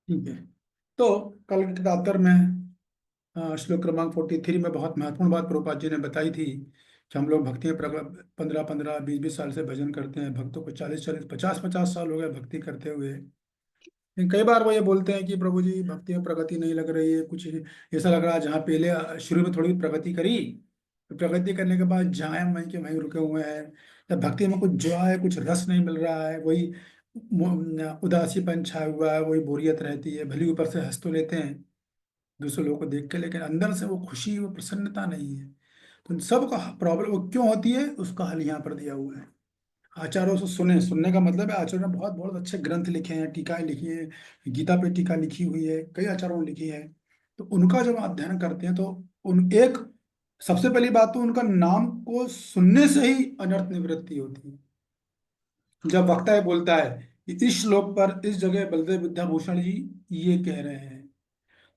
ठीक है। तो कल के दातर में श्लोक क्रमांक 43 में बहुत महत्वपूर्ण बात प्रभुपाद जी ने बताई थी कि हम लोग भक्ति में 15-15 20-20 साल से भजन करते हैं। भक्तों को 40-40 50-50 साल हो गए भक्ति करते हुए। लेकिन कई बार वो ये बोलते हैं कि प्रभु जी भक्ति में प्रगति नहीं लग रही है, कुछ ऐसा लग रहा है जहाँ पहले शुरू में थोड़ी प्रगति करी, तो प्रगति करने के बाद जहाँ हम वहीं के वहीं रुके हुए हैं। जब भक्ति में कुछ जो है, कुछ रस नहीं मिल रहा है, वही उदासीपन छाया हुआ है, वही बोरियत रहती है। भले ऊपर से हंस तो लेते हैं दूसरे लोगों को देख के, लेकिन अंदर से वो खुशी, वो प्रसन्नता नहीं है। तो इन सब का प्रॉब्लम वो क्यों होती है, उसका हल यहाँ पर दिया हुआ है। आचार्यों से सुने, सुनने का मतलब है आचार्यों ने बहुत बहुत अच्छे ग्रंथ लिखे हैं, टीकाएं लिखी है, गीता पे टीका लिखी हुई है, कई आचार्यों ने लिखी है। तो उनका जब आप अध्ययन करते हैं तो उन एक सबसे पहली बात तो उनका नाम को सुनने से ही अनर्थ निवृत्ति होती है। जब वक्ता है बोलता है कि इस श्लोक पर इस जगह बलदेव विद्याभूषण जी ये कह रहे हैं,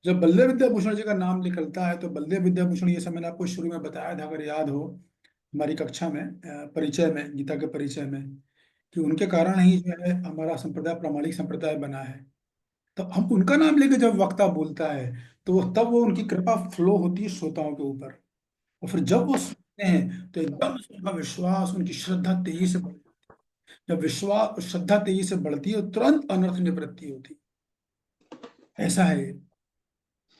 जब बलदेव विद्याभूषण जी का नाम निकलता है तो बलदेव विद्याभूषण, ये सब मैंने आपको शुरू में बताया था अगर याद हो हमारी कक्षा में, परिचय में, गीता के परिचय में, कि उनके कारण ही जो है हमारा संप्रदाय प्रामाणिक संप्रदाय बना है। तो हम उनका नाम लेके जब वक्ता बोलता है तो वो उनकी कृपा फ्लो होती है श्रोताओं के ऊपर। और फिर जब वो सुनते हैं तो एकदम से उनका विश्वास, उनकी श्रद्धा तेजी से बढ़ती है। जब विश्वास और श्रद्धा तेजी से बढ़ती है तो तुरंत अनर्थ निवृत्ति होती है। ऐसा है ये।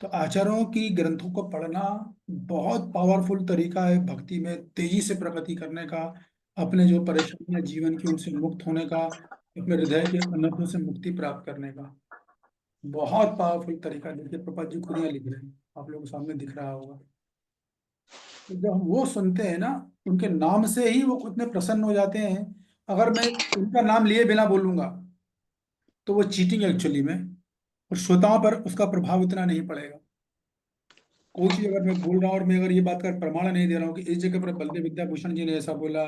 तो आचार्यों की ग्रंथों को पढ़ना बहुत पावरफुल तरीका है भक्ति में तेजी से प्रगति करने का, अपने जो परेशानियां जीवन की उनसे मुक्त होने का, अपने हृदय के अनर्थों से मुक्ति प्राप्त करने का बहुत पावरफुल तरीका। देखिए प्रभुपाद जी खुद यहाँ लिख रहे हैं, आप लोगों के सामने दिख रहा होगा। तो जब हम वो सुनते हैं ना, उनके नाम से ही वो इतने प्रसन्न हो जाते हैं। अगर मैं उनका नाम लिए बिना बोलूंगा तो वो चीटिंग एक्चुअली में, और श्रोताओं पर उसका प्रभाव इतना नहीं पड़ेगा। कोई चीज अगर मैं बोल रहा हूँ और मैं अगर ये बात का प्रमाण नहीं दे रहा हूँ कि इस जगह पर बलदेव विद्याभूषण जी ने ऐसा बोला,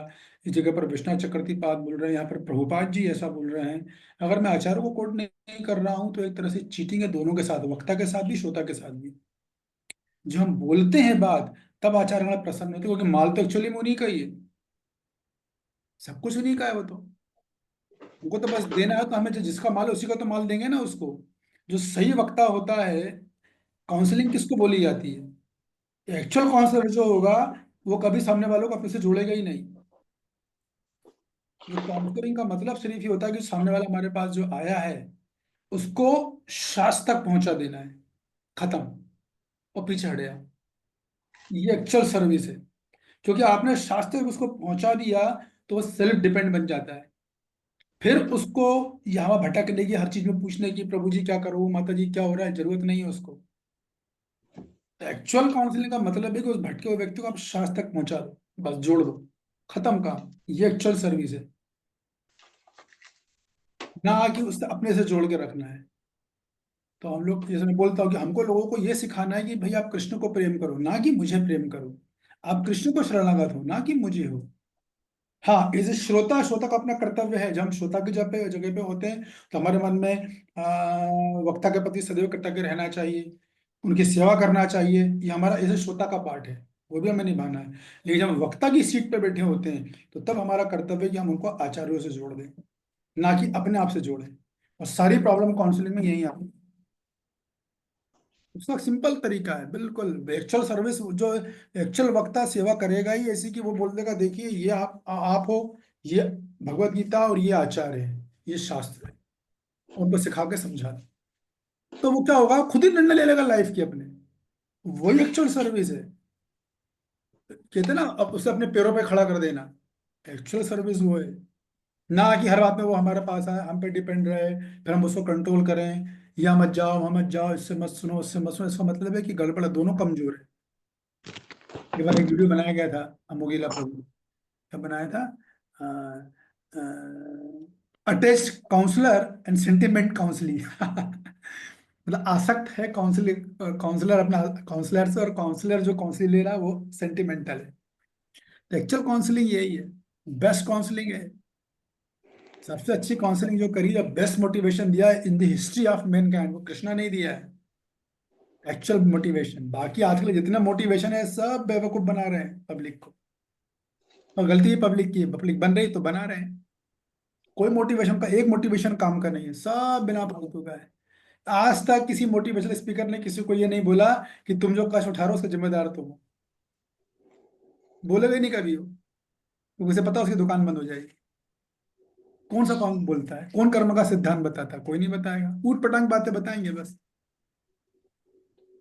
इस जगह पर विश्वनाथ चक्रवर्ती पाद बोल रहे हैं, यहाँ पर प्रभुपाद जी ऐसा बोल रहे हैं, अगर मैं आचार्यों को कोट नहीं कर रहा हूँ तो एक तरह से चीटिंग है दोनों के साथ, वक्ता के साथ भी श्रोता के साथ भी। जो हम बोलते हैं बात, तब आचार्य हमारा प्रसन्न होते हैं, क्योंकि माल तो एक्चुअली में उन्हीं का ही है, सब कुछ उन्हीं का है। वो तो उनको तो बस देना है, तो हमें जिसका माल है उसी का तो माल देंगे ना उसको। जो सही वक्ता होता है, काउंसलिंग किसको बोली जाती है, एक्चुअल काउंसलर जो होगा वो कभी सामने वालों को अपने से जोड़ेगा ही नहीं। जो काउंसलिंग का मतलब सिर्फ ये होता है कि सामने वाला हमारे पास जो आया है उसको शास्त्र तक पहुंचा देना है, खत्म, और पीछे हट गया। ये एक्चुअल सर्विस है। क्योंकि आपने शास्त्र तक उसको पहुंचा दिया तो वो सेल्फ डिपेंड बन जाता है। फिर उसको यहाँ भटकने की, हर चीज में पूछने की, प्रभु जी क्या करूँ, माता जी क्या हो रहा है, जरूरत नहीं है उसको। एक्चुअल काउंसलिंग का मतलब है कि उस भटके हुए व्यक्ति को आप शास्त्र तक पहुंचा दो, बस जोड़ दो, खत्म काम। ये एक्चुअल सर्विस है, ना कि उससे अपने से जोड़ के रखना है। तो हम लोग, जैसे मैं बोलता हूँ कि हमको लोगों को ये सिखाना है कि भाई आप कृष्ण को प्रेम करो, ना कि मुझे प्रेम करो। आप कृष्ण को शरणागत हो, ना कि मुझे हो। हाँ, एज ए श्रोता, श्रोता का अपना कर्तव्य है। जब हम श्रोता की जगह पे होते हैं तो हमारे मन में वक्ता के प्रति सदैव कृतज्ञ रहना चाहिए, उनकी सेवा करना चाहिए। ये हमारा एज ए श्रोता का पार्ट है, वो भी हमें निभाना है। लेकिन जब हम वक्ता की सीट पे बैठे होते हैं तो तब हमारा कर्तव्य है कि हम उनको आचार्यों से जोड़ दें, ना कि अपने आप से जोड़ें। और सारी प्रॉब्लम काउंसलिंग में यही आती है। उसका सिंपल तरीका है, बिल्कुल एक्चुअल सर्विस। जो एक्चुअल वक्ता सेवा करेगा ही ऐसी कि वो बोल देगा देखिए ये आप हो, ये भगवत गीता और ये आचार्य है, ये शास्त्र है, उनको सिखा के समझा दे। तो वो क्या होगा, खुद ही निर्णय ले लेगा लाइफ के अपने। वही एक्चुअल सर्विस है। कहते हैं ना, अब उसे अपने पैरों पे खड़ा कर देना, एक्चुअल सर्विस वो है। ना कि हर बात में वो हमारे पास आए, हम पे डिपेंड रहे, फिर हम उसको कंट्रोल करें, या मत जाओ वहाँ मत जाओ, इससे मत सुनो उससे मत सुनो। इसका मतलब है कि गड़बड़ है, दोनों कमजोर है। एक बार एक वीडियो बनाया गया था अमोगिला प्रभु, क्या बनाया था, attach counsellor and sentiment counselling. मतलब आसक्त है काउंसलिंग, काउंसलर अपना काउंसलर से, और काउंसलर जो काउंसलिंग ले रहा है वो सेंटिमेंटल है। तो एक्चुअल काउंसलिंग यही है, बेस्ट काउंसलिंग है। सबसे अच्छी काउंसलिंग जो करी है, बेस्ट मोटिवेशन दिया है in the history of Mankind, वो कृष्णा नहीं दिया है। एक्चुअल मोटिवेशन, बाकी आजकल जितना मोटिवेशन है सब बेवकूफ बना रहे हैं पब्लिक को। और गलती है पब्लिक की, पब्लिक बन रही तो बना रहे हैं। कोई मोटिवेशन का, एक मोटिवेशन काम का नहीं है, सब बिना फालतू का है। आज तक किसी मोटिवेशनल स्पीकर ने किसी को ये नहीं बोला कि तुम जो कष्ट उठा रहे हो उसका जिम्मेदार तुम हो। बोलेगा ही नहीं कभी वो, क्योंकि उसे पता है उसकी दुकान बंद हो जाएगी। कौन सा कौन बोलता है, कौन कर्म का सिद्धांत बताता है? कोई नहीं बताएगा, ऊट पटांग बातें बताएंगे बस।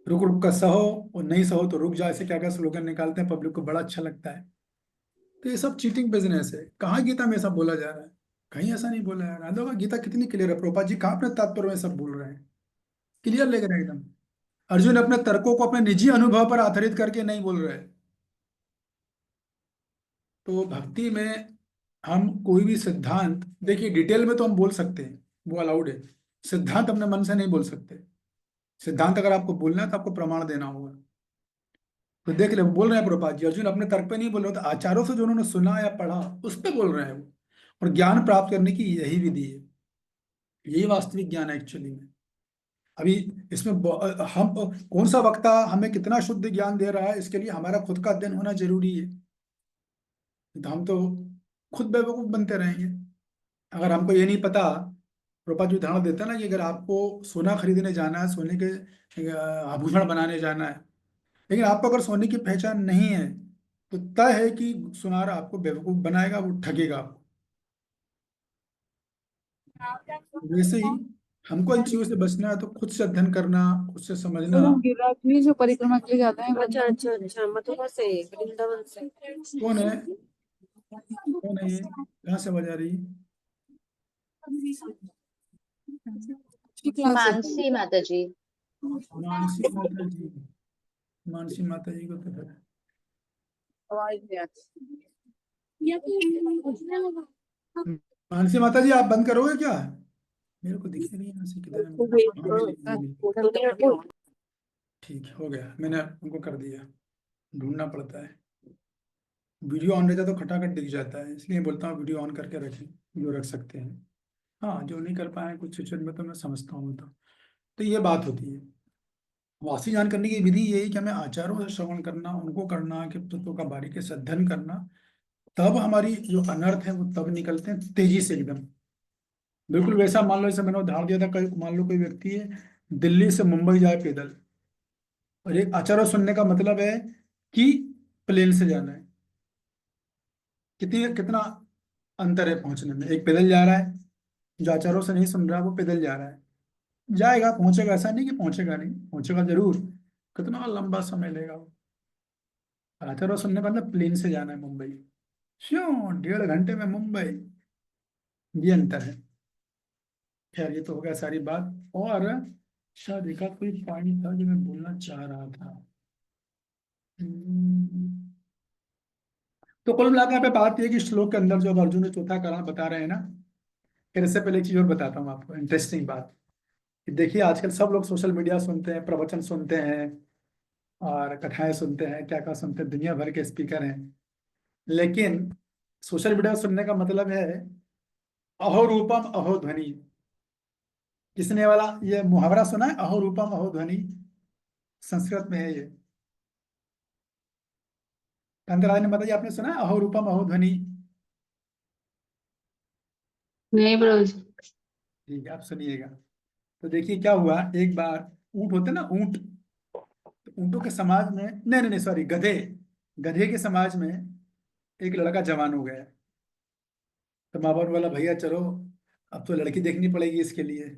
रुक रुक कर सहो, और नहीं सहो तो रुक जाओ, ऐसे क्या क्या स्लोगन निकालते हैं, पब्लिक को बड़ा अच्छा लगता है। तो ये सब चीटिंग बिजनेस है। कहाँ गीता में ऐसा बोला जा रहा है? कहीं ऐसा नहीं बोला है। राधा गीता कितनी क्लियर है, प्रभुपाद जी कहाँ अपने तात्पर्य में सब बोल रहे हैं, क्लियर लेकर रहे हैं एकदम। अर्जुन अपने तर्कों को अपने निजी अनुभव पर आधारित करके नहीं बोल रहे। तो भक्ति में हम कोई भी सिद्धांत, देखिए डिटेल में तो हम बोल सकते हैं, वो अलाउड है। सिद्धांत अपने मन से नहीं बोल सकते। सिद्धांत अगर आपको बोलना है तो आपको प्रमाण देना होगा। तो देख ले, वो बोल रहे हैं प्रभुपाद जी, अर्जुन अपने तर्क पे नहीं बोल रहे, तो आचार्यों से जो उन्होंने सुना या पढ़ा उस पे बोल रहे हैं वो। और ज्ञान प्राप्त करने की यही विधि है, यही वास्तविक ज्ञान है एक्चुअली में। अभी इसमें हम कौन सा वक्ता हमें कितना शुद्ध ज्ञान दे रहा है, इसके लिए हमारा खुद का अध्ययन होना जरूरी है। तो हम तो खुद बेवकूफ बनते रहेंगे अगर हमको ये नहीं पता। रूपा जो उदाहरण देता है ना कि अगर आपको सोना खरीदने जाना है, सोने के आभूषण बनाने जाना है, लेकिन आपको अगर सोने की पहचान नहीं है, तो तय है कि सुनार आपको बेवकूफ बनाएगा, वो ठगेगा आपको। वैसे ही हमको इन चीजों से बचना है तो खुद से अध्ययन करना, खुद से समझना। वो गिरिराज भी जो परिक्रमा के लिए जाते हैं, अच्छा अच्छा अच्छा, मथुरा से, वृंदावन से। कौन है, कौन है ये, कहाँ से आवाज आ रही है? ठीक क्लास है। मानसी माता जी। मानसी माता जी, मानसी माता जी को तो है। आवाज नहीं आती। मानसी माता जी आप बंद करोगे क्या? मेरे को दिख नहीं यहाँ से किधर है मेरा। हाँ, मिली। ठीक है, हो गया, मैंने उनको कर दिया। ढूंढना पड़ता है, वीडियो ऑन रहता है तो खटाखट दिख जाता है, इसलिए बोलता हूँ वीडियो ऑन करके रखें जो रख सकते हैं। हाँ, जो नहीं कर पाए कुछ सिचुएशन में तो मैं समझता हूँ। तो ये बात होती है। वासी ज्ञान करने की विधि यही कि हमें आचार्यों से श्रवण करना, उनको करना, कि तत्वों का बारीकी से अध्ययन करना। तब हमारी जो अनर्थ है वो तब निकलते हैं तेजी से एकदम। बिल्कुल वैसा मान लो, जैसे मैंने उदाहरण दिया था, कई मान लो कोई व्यक्ति है दिल्ली से मुंबई जाए पैदल, और एक आचार्य सुनने का मतलब है कि प्लेन से जाना है। कितनी कितना अंतर है पहुंचने में। एक पैदल जा रहा है, जो आचार्यों से नहीं सुन रहा वो पैदल जा रहा है, जाएगा पहुंचेगा, ऐसा नहीं कि पहुंचेगा नहीं, पहुंचेगा जरूर, कितना लंबा समय लेगा वो। आचार्य सुनने का मतलब प्लेन से जाना है मुंबई, क्यों 1.5 घंटे में मुंबई, ये अंतर है। खैर ये तो हो गया सारी बात। और शायद एक आध कोई पॉइंट था जो मैं बोलना चाह रहा था। हम्म, तो कुल मिलाकर यहाँ पे बात ये है कि श्लोक के अंदर जो अब अर्जुन ने चौथा कारण बता रहे हैं ना। फिर इससे पहले एक चीज और बताता हूँ आपको, इंटरेस्टिंग बात। कि देखिए आजकल सब लोग सोशल मीडिया सुनते हैं, प्रवचन सुनते हैं, और कथाएं सुनते हैं, क्या क्या सुनते हैं, दुनिया भर के स्पीकर हैं। लेकिन सोशल मीडिया सुनने का मतलब है अहो रूपम अहो ध्वनि। किसने वाला ये मुहावरा सुना है, अहो रूपम अहो ध्वनि? संस्कृत में है ये। कंदराज ने बताइए, आपने सुना है अहो रूपम अहो ध्वनि? नहीं प्रभु जी। ठीक है, आप सुनिएगा। तो देखिए क्या हुआ, एक बार ऊंट होते ना, ऊंट, तो ऊंटों के समाज में, नहीं नहीं नहीं सॉरी, गधे, गधे के समाज में एक लड़का जवान हो गया। तो माँ बाप ने बोला भैया चलो, अब तो लड़की देखनी पड़ेगी इसके लिए।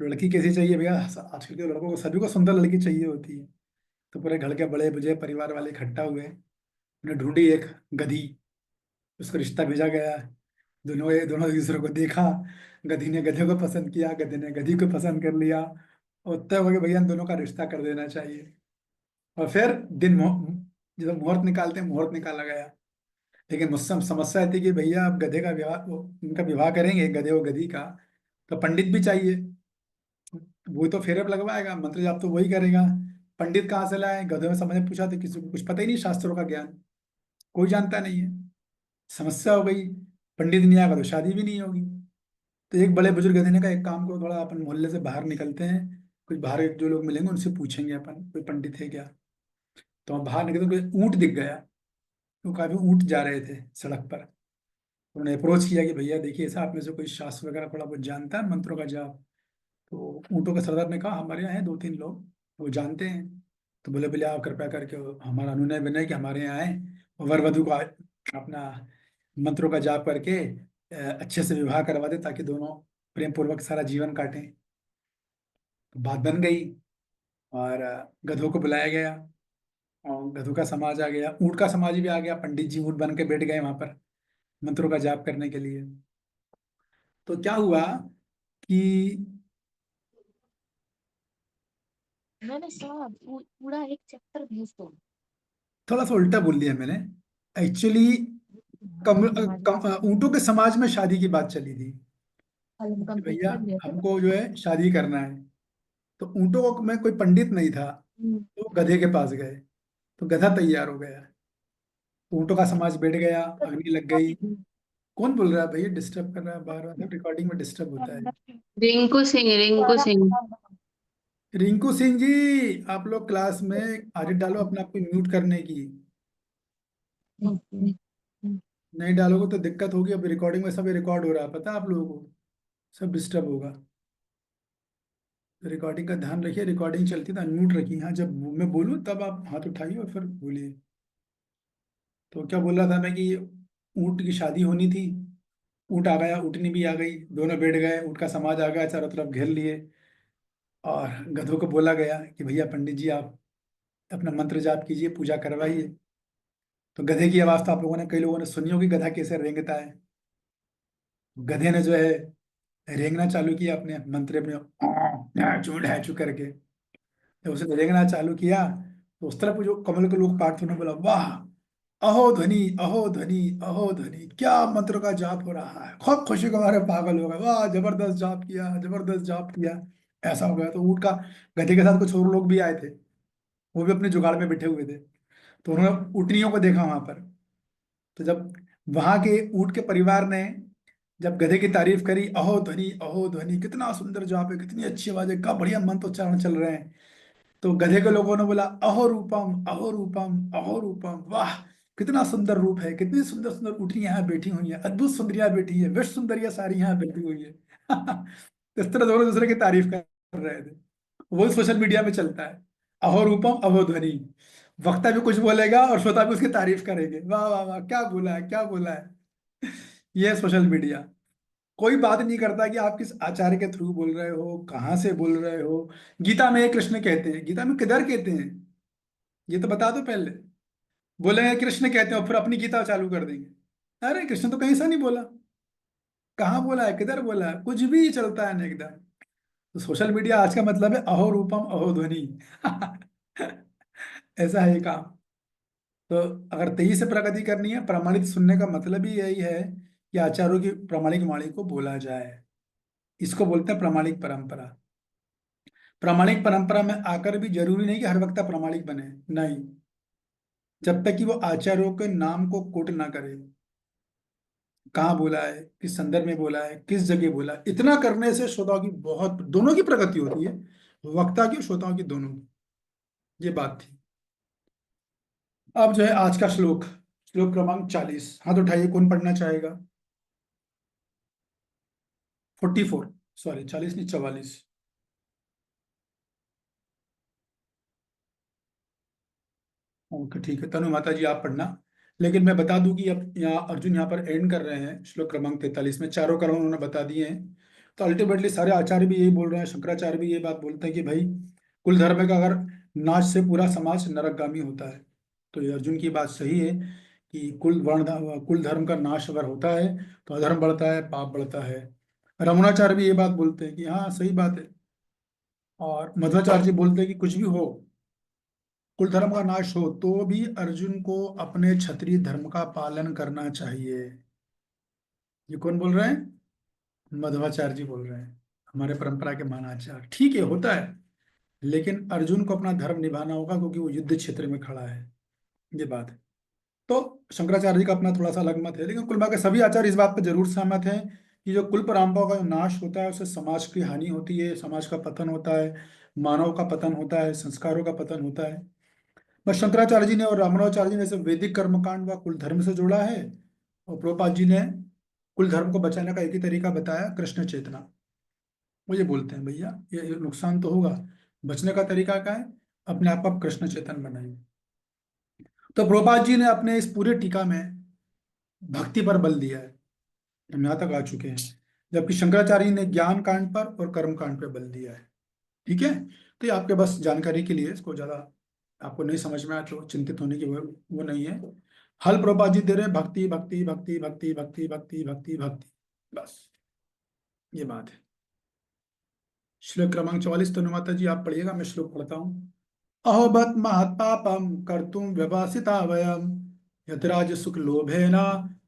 लड़की कैसी चाहिए भैया? आजकल के लड़कों को सभी को सुंदर लड़की चाहिए होती है। तो पूरे घर के बड़े बुझे परिवार वाले इकट्ठा हुए, उन्हें ढूंढी एक गधी, उसको रिश्ता भेजा गया। दोनों दोनों एक दूसरे को देखा, गधी ने गधे को पसंद किया, गधे ने गधी को पसंद कर लिया, और तय हो गया भैया इन दोनों का रिश्ता कर देना चाहिए। और फिर जब मुहूर्त निकालते हैं, मुहूर्त निकाला गया। लेकिन मुझसे समस्या थी कि भैया अब गधे का विवाह, उनका विवाह करेंगे गधे और गधी का, तो पंडित भी चाहिए। वो तो फेरे पे लगवाएगा, मंत्र जाप तो वही करेगा। पंडित कहाँ से लाए? गधे में समझ में पूछा तो किसी को कुछ पता ही नहीं, शास्त्रों का ज्ञान कोई जानता नहीं है। समस्या हो गई, पंडित नहीं आएगा तो शादी भी नहीं होगी। तो एक बड़े बुजुर्ग गधे ने कहा एक काम करो, थोड़ा अपन मोहल्ले से बाहर निकलते हैं, कुछ बाहर के जो लोग मिलेंगे उनसे पूछेंगे अपन कोई पंडित है क्या। तो हम बाहर निकले तो कोई ऊंट दिख गया, तो काफी ऊंट जा रहे थे सड़क पर। उन्होंने अप्रोच किया कि भैया देखिए, ऐसा आप में से कोई शास्त्र वगैरह थोड़ा बहुत जानता है, मंत्रों का जाप? तो ऊँटों के सरदार ने कहा हमारे यहाँ हैं 2-3 लोग, वो जानते हैं। तो बोले बोले आप कृपया करके हमारा अनुनय विनय कि हमारे यहाँ आए और वर वधु का अपना मंत्रों का जाप करके अच्छे से विवाह करवा दे, ताकि दोनों प्रेम पूर्वक सारा जीवन काटें। तो बात बन गई और गधों को बुलाया गया और गधों का समाज आ गया, ऊँट का समाज भी आ गया। पंडित जी ऊँट बन के बैठ गए वहां पर मंत्रों का जाप करने के लिए। तो क्या हुआ कि मैंने सर पूरा एक चैप्टर भेज दो। थोड़ा सा उल्टा बोल दिया मैंने। एक्चुअली ऊँटों के समाज में शादी की बात चली थी कि कंप्लीट भैया कर दिया था। हमको जो है शादी करना है। तो ऊँटों को में कोई पंडित नहीं था, तो वो गधे के पास गए। तो गधा तैयार हो गया, तो ऊँटों का समाज बैठ गया, अग्नि लग गई। कौन बोल रहा है भैया? डिस्टर्ब कर रहा है बार बार, रिकॉर्डिंग में डिस्टर्ब होता है। रिंकू सिंह, रिंकू सिंह। रिंकू सिंह जी, आप लोग क्लास में आदत डालो अपने आप को म्यूट करने की। नहीं डालोगे तो दिक्कत होगी। अब रिकॉर्डिंग में सब रिकॉर्ड हो रहा है, पता है आप लोगों को, सब डिस्टर्ब होगा। तो रिकॉर्डिंग का ध्यान रखिए, रिकॉर्डिंग चलती है तो अनम्यूट रखिए। हाँ, जब मैं बोलूँ तब आप हाथ उठाइए और फिर बोलिए। तो क्या बोल रहा था मैं कि ऊँट की शादी होनी थी। ऊँट आ गया, ऊँटनी भी आ गई, दोनों बैठ गए, ऊँट का समाज आ गया, चारों तरफ घेर लिए। और गधों को बोला गया कि भैया पंडित जी आप अपना मंत्र जाप कीजिए, पूजा करवाइए। तो गधे की आवाज तो आप लोगों ने, कई लोगों ने सुनी होगी गधा कैसे रेंगता है। गधे ने जो है रेंगना चालू किया अपने मंत्र में, चू ढैचू करके। जब उसने रेंगना चालू किया तो उस तरफ जो कमल के लोग पाठ ने बोला, वाह अहो ध्वनि, अहो ध्वनि, अहो ध्वनि, क्या मंत्र का जाप हो रहा है। खूब खुशी के मारे पागल हो गए, वाह जबरदस्त जाप किया, जबरदस्त जाप किया। ऐसा हो गया। तो ऊँट का, गधे के साथ कुछ और लोग भी आए थे, वो भी अपने जुगाड़ में बैठे हुए थे। तो उन्होंने ऊँटनियों को देखा वहां पर। तो जब वहां के ऊँट के परिवार ने जब गधे की तारीफ करी, अहो ध्वनि, अहो ध्वनि, कितना सुंदर जाप है, कितनी अच्छी आवाज है, क्या बढ़िया मंत्र उच्चारण चल रहे हैं। तो गधे के लोगों ने बोला, अहो रूपम, अहो रूपम, अहो रूपम, वाह कितना सुंदर रूप है, कितनी सुंदर सुंदर ऊँटनी यहाँ बैठी हुई है, अद्भुत सुंदरियां बैठी है, विश्व सुंदरियां सारी यहाँ बैठी हुई है। इस तरह दोनों दूसरे की तारीफ कर रहे थे। वो सोशल मीडिया में चलता है, अहो रूपम अहो ध्वनि। वक्ता भी कुछ बोलेगा और श्रोता भी उसकी तारीफ करेंगे, वाह वाह वाह, क्या बोला है, क्या बोला है। ये है सोशल मीडिया। कोई बात नहीं करता कि आप किस आचार्य के थ्रू बोल रहे हो, कहाँ से बोल रहे हो। गीता में कृष्ण कहते हैं, गीता में किधर कहते हैं, ये तो बता दो पहले। बोलेंगे कृष्ण कहते हैं और फिर अपनी गीता चालू कर देंगे। अरे कृष्ण तो कहीं से नहीं बोला, कहाँ बोला है, किधर बोला है, कुछ भी चलता है ना एकदम। तो सोशल मीडिया आज का मतलब है अहो रूपम अहो ध्वनि। ऐसा है ये काम। तो अगर तेजी से प्रगति करनी है, प्रमाणित सुनने का मतलब ही यही है कि आचार्यों की प्रामाणिक वाणी को बोला जाए। इसको बोलते हैं प्रामाणिक परंपरा। प्रामाणिक परंपरा में आकर भी जरूरी नहीं कि हर वक्त प्रामाणिक बने, नहीं, जब तक कि वो आचार्यों के नाम को कोट ना करे। कहाँ बोला है, किस संदर्भ में बोला है, किस जगह बोला है, इतना करने से श्रोताओं की बहुत, दोनों की प्रगति होती है, वक्ता की और श्रोताओं की, दोनों की। ये बात थी। अब जो है आज का श्लोक, श्लोक क्रमांक 40। हाथ उठाइए, कौन पढ़ना चाहेगा? 44, सॉरी 40 नहीं, 44। ओके ठीक है, तनु माता जी आप पढ़ना। लेकिन मैं बता दूं कि अब यहाँ अर्जुन यहाँ पर एंड कर रहे हैं श्लोक क्रमांक 43 में, चारों कर्म उन्होंने बता दिए हैं। तो अल्टीमेटली सारे आचार्य भी यही बोल रहे हैं, शंकराचार्य भी ये बात बोलते हैं कि भाई कुल धर्म का अगर नाश से पूरा समाज नरकगामी होता है। तो ये अर्जुन की बात सही है कि कुल धर्म का नाश अगर होता है तो अधर्म बढ़ता है, पाप बढ़ता है। रमणाचार्य भी ये बात बोलते हैं कि हाँ सही बात है। और मध्वाचार्य जी बोलते हैं कि कुछ भी हो, कुल धर्म का नाश हो तो भी अर्जुन को अपने क्षत्रिय धर्म का पालन करना चाहिए। ये कौन बोल रहे हैं? मध्वाचार्य जी बोल रहे हैं, हमारे परंपरा के महानाचार्य। ठीक है, होता है, लेकिन अर्जुन को अपना धर्म निभाना होगा क्योंकि वो युद्ध क्षेत्र में खड़ा है। ये बात है। तो शंकराचार्य जी का अपना थोड़ा सा अलग मत है, लेकिन कुल मिलाकर सभी आचार्य इस बात पर जरूर सहमत हैं कि जो कुल परंपराओं का जो नाश होता है उससे समाज की हानि होती है, समाज का पतन होता है, मानव का पतन होता है, संस्कारों का पतन होता है। बस शंकराचार्य जी ने और रामानुजाचार्य जी ने इसे वैदिक कर्मकांड व कुल धर्म से जोड़ा है। और प्रभुपाद जी ने कुल धर्म को बचाने का एक ही तरीका बताया, कृष्ण चेतना। वो ये बोलते हैं भैया ये नुकसान तो होगा, बचने का तरीका क्या है, अपने आप को कृष्ण चेतन बनाइए। तो प्रभुपाद जी ने अपने इस पूरे टीका में भक्ति पर बल दिया है, हम यहाँ तक आ चुके हैं, जबकि शंकराचार्य ने ज्ञान कांड पर और कर्म कांड पर बल दिया है। ठीक है, तो ये आपके बस जानकारी के लिए, इसको ज्यादा आपको नहीं समझ में आया तो चिंतित होने की वो नहीं है। हल प्रभुपाद जी दे रहे हैं भक्ति भक्ति भक्ति भक्ति भक्ति भक्ति भक्ति भक्ति, बस ये बात है। श्लोक क्रमांक 44 तो माता जी आप पढ़िएगा, मैं श्लोक पढ़ता हूँ। अहोबत महत्पापम कर्तुम व्यवसिता वयम यतराज सुख लोभेन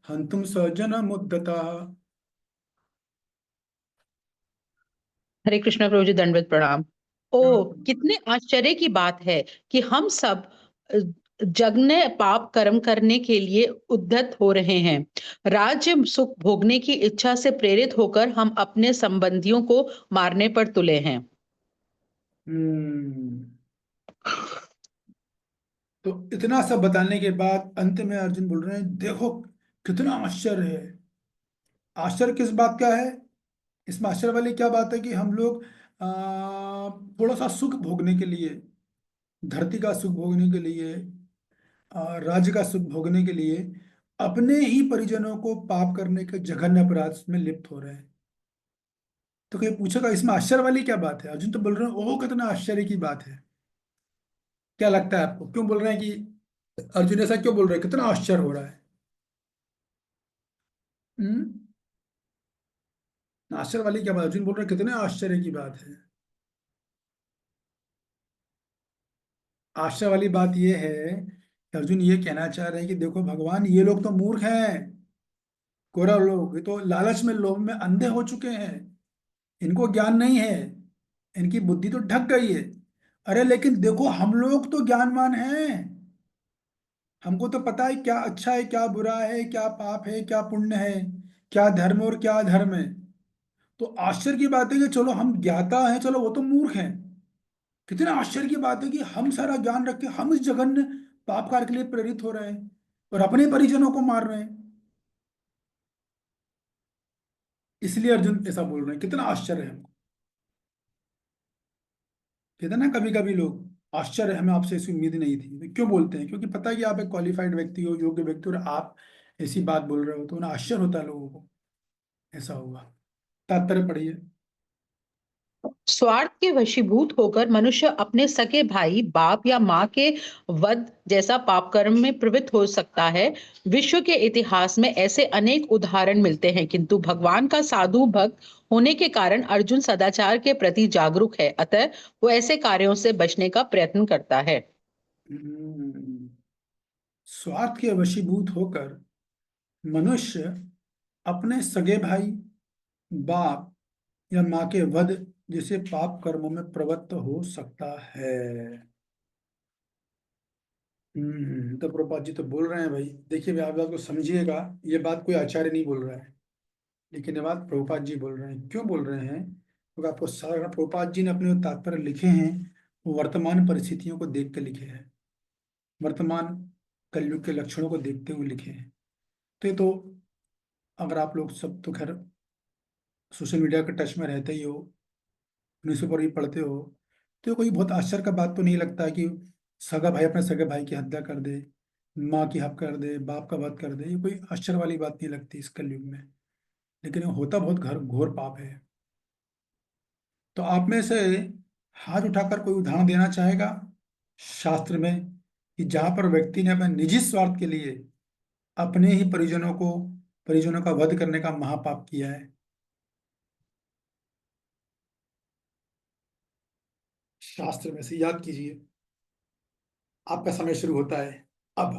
हंतुम सजन मुद्दता। हरे कृष्णा प्रभु जी, दंडवत प्रणाम। ओ, कितने आश्चर्य की बात है कि हम सब जगने पाप कर्म करने के लिए उद्यत हो रहे हैं। राज्य सुख भोगने की इच्छा से प्रेरित होकर हम अपने संबंधियों को मारने पर तुले हैं। तो इतना सब बताने के बाद अंत में अर्जुन बोल रहे हैं देखो कितना आश्चर्य है। आश्चर्य किस बात का है, इसमें आश्चर्य वाली क्या बात है कि हम लोग थोड़ा सा सुख भोगने के लिए, धरती का सुख भोगने के लिए, राज्य का सुख भोगने के लिए अपने ही परिजनों को पाप करने के जघन्य अपराध में लिप्त हो रहे हैं। तो कोई पूछेगा इसमें आश्चर्य वाली क्या बात है, अर्जुन तो बोल रहे हैं ओह कितना आश्चर्य की बात है। क्या लगता है आपको, क्यों बोल रहे हैं कि अर्जुन ऐसा क्यों बोल रहे हैं, कितना आश्चर्य हो रहा है? हम्म आश्चर्य वाली क्या बात, अर्जुन बोल रहे हैं कितने आश्चर्य की बात है। आश्चर्य वाली बात यह है कि अर्जुन ये कहना चाह रहे हैं कि देखो भगवान ये लोग तो मूर्ख हैं, कौरव लोग, ये तो लालच में लोभ में अंधे हो चुके हैं, इनको ज्ञान नहीं है, इनकी बुद्धि तो ढक गई है। अरे लेकिन देखो हम लोग तो ज्ञानवान हैं, हमको तो पता है क्या अच्छा है क्या बुरा है, क्या पाप है क्या पुण्य है, क्या धर्म और क्या अधर्म है। तो आश्चर्य की बात है कि चलो हम ज्ञाता हैं, चलो वो तो मूर्ख हैं। कितना आश्चर्य की बात है कि हम सारा ज्ञान रख के हम इस जघन्य पाप कार्य के लिए प्रेरित हो रहे हैं और अपने परिजनों को मार रहे हैं। इसलिए अर्जुन ऐसा बोल रहे हैं, कितना आश्चर्य है हमको। कहते हैं ना कभी कभी लोग आश्चर्य, हमें आपसे ऐसी उम्मीद नहीं थी, तो क्यों बोलते हैं, क्योंकि पता है कि आप एक क्वालिफाइड व्यक्ति हो, योग्य व्यक्ति हो, और आप ऐसी बात बोल रहे हो तो उन्हें आश्चर्य होता है लोगों को, ऐसा हुआ। तात्पर्य पढ़िए। स्वार्थ के वशीभूत होकर मनुष्य अपने सगे भाई, बाप या माँ के वध जैसा पाप कर्म में प्रवृत्त हो सकता है। विश्व के इतिहास में ऐसे अनेक उदाहरण मिलते हैं, किंतु भगवान का साधु भक्त होने के कारण अर्जुन सदाचार के प्रति जागरूक है, अतः वो ऐसे कार्यों से बचने का प्रयत्न करता है। हम्म, स्वार्थ के वशीभूत होकर मनुष्य अपने सगे भाई, बाप या माँ के वध जैसे पाप कर्मों में प्रवृत्त हो सकता है। तो प्रभुपाद जी तो बोल रहे हैं भाई, देखिए भाई आप बात को समझिएगा, ये बात कोई आचार्य नहीं बोल रहा है, लेकिन ये बात प्रभुपाद जी बोल रहे हैं। क्यों बोल रहे हैं, क्योंकि आपको सारा प्रभुपाद जी ने अपने जो तात्पर्य लिखे हैं वो वर्तमान परिस्थितियों को देख के लिखे हैं, वर्तमान कलयुग के लक्षणों को देखते हुए लिखे हैं। तो ये तो अगर आप लोग सब तो खैर सोशल मीडिया के टच में रहते ही हो, न्यूज़पेपर भी पढ़ते हो, तो ये कोई बहुत आश्चर्य का बात तो नहीं लगता है कि सगा भाई अपने सगे भाई की हत्या कर दे, माँ की हत्या कर दे, बाप का वध कर दे, ये कोई आश्चर्य वाली बात नहीं लगती इस कलयुग में। लेकिन ये होता बहुत घर घोर पाप है। तो आप में से हाथ उठाकर कोई उदाहरण देना चाहेगा शास्त्र में कि जहां पर व्यक्ति ने अपने निजी स्वार्थ के लिए अपने ही परिजनों का वध करने का महापाप किया है? शास्त्र में से याद कीजिए, आपका समय शुरू होता है अब।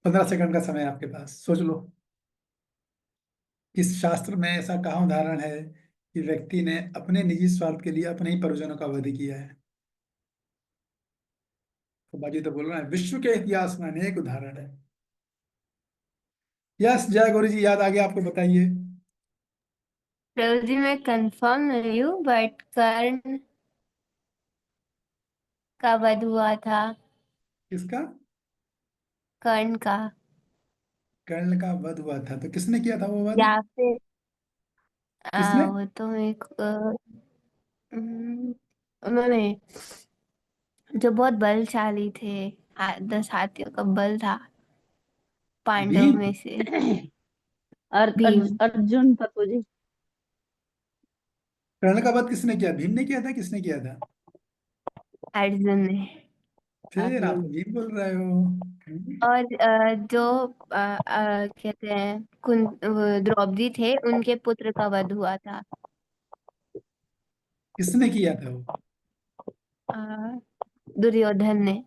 15 सेकंड का समय है आपके पास, सोच लो। इस शास्त्र में ऐसा कहाँ उदाहरण है कि व्यक्ति ने अपने निजी स्वार्थ के लिए अपने ही परिजनों का वध किया है? तो बाजी तो बोल रहा है विश्व के इतिहास में अनेक उदाहरण है। यस जय गुरु जी, याद आ गया आपको, बताइए। प्रभु जी मैं कंफर्म नहीं हूँ बट कर्ण का वध हुआ था। किसका? कर्ण का। कर्ण का वध हुआ था, तो किसने किया था वो वध? या फिर किसने? वो तो एक उन्होंने, जो बहुत बलशाली थे, 10 हाथियों का बल था पांडव भीम। में से। अर्जुन भीम। अर्जुन प्रभु जी। कर्ण का वध किसने किया? भीम ने किया था, किसने किया था? अर्जुन ने। फिर आप अर्जुन। भीम बोल रहे हो। और जो कहते हैं द्रौपदी थे, उनके पुत्र का वध हुआ था। किसने किया था वो? अ, दुर्योधन ने।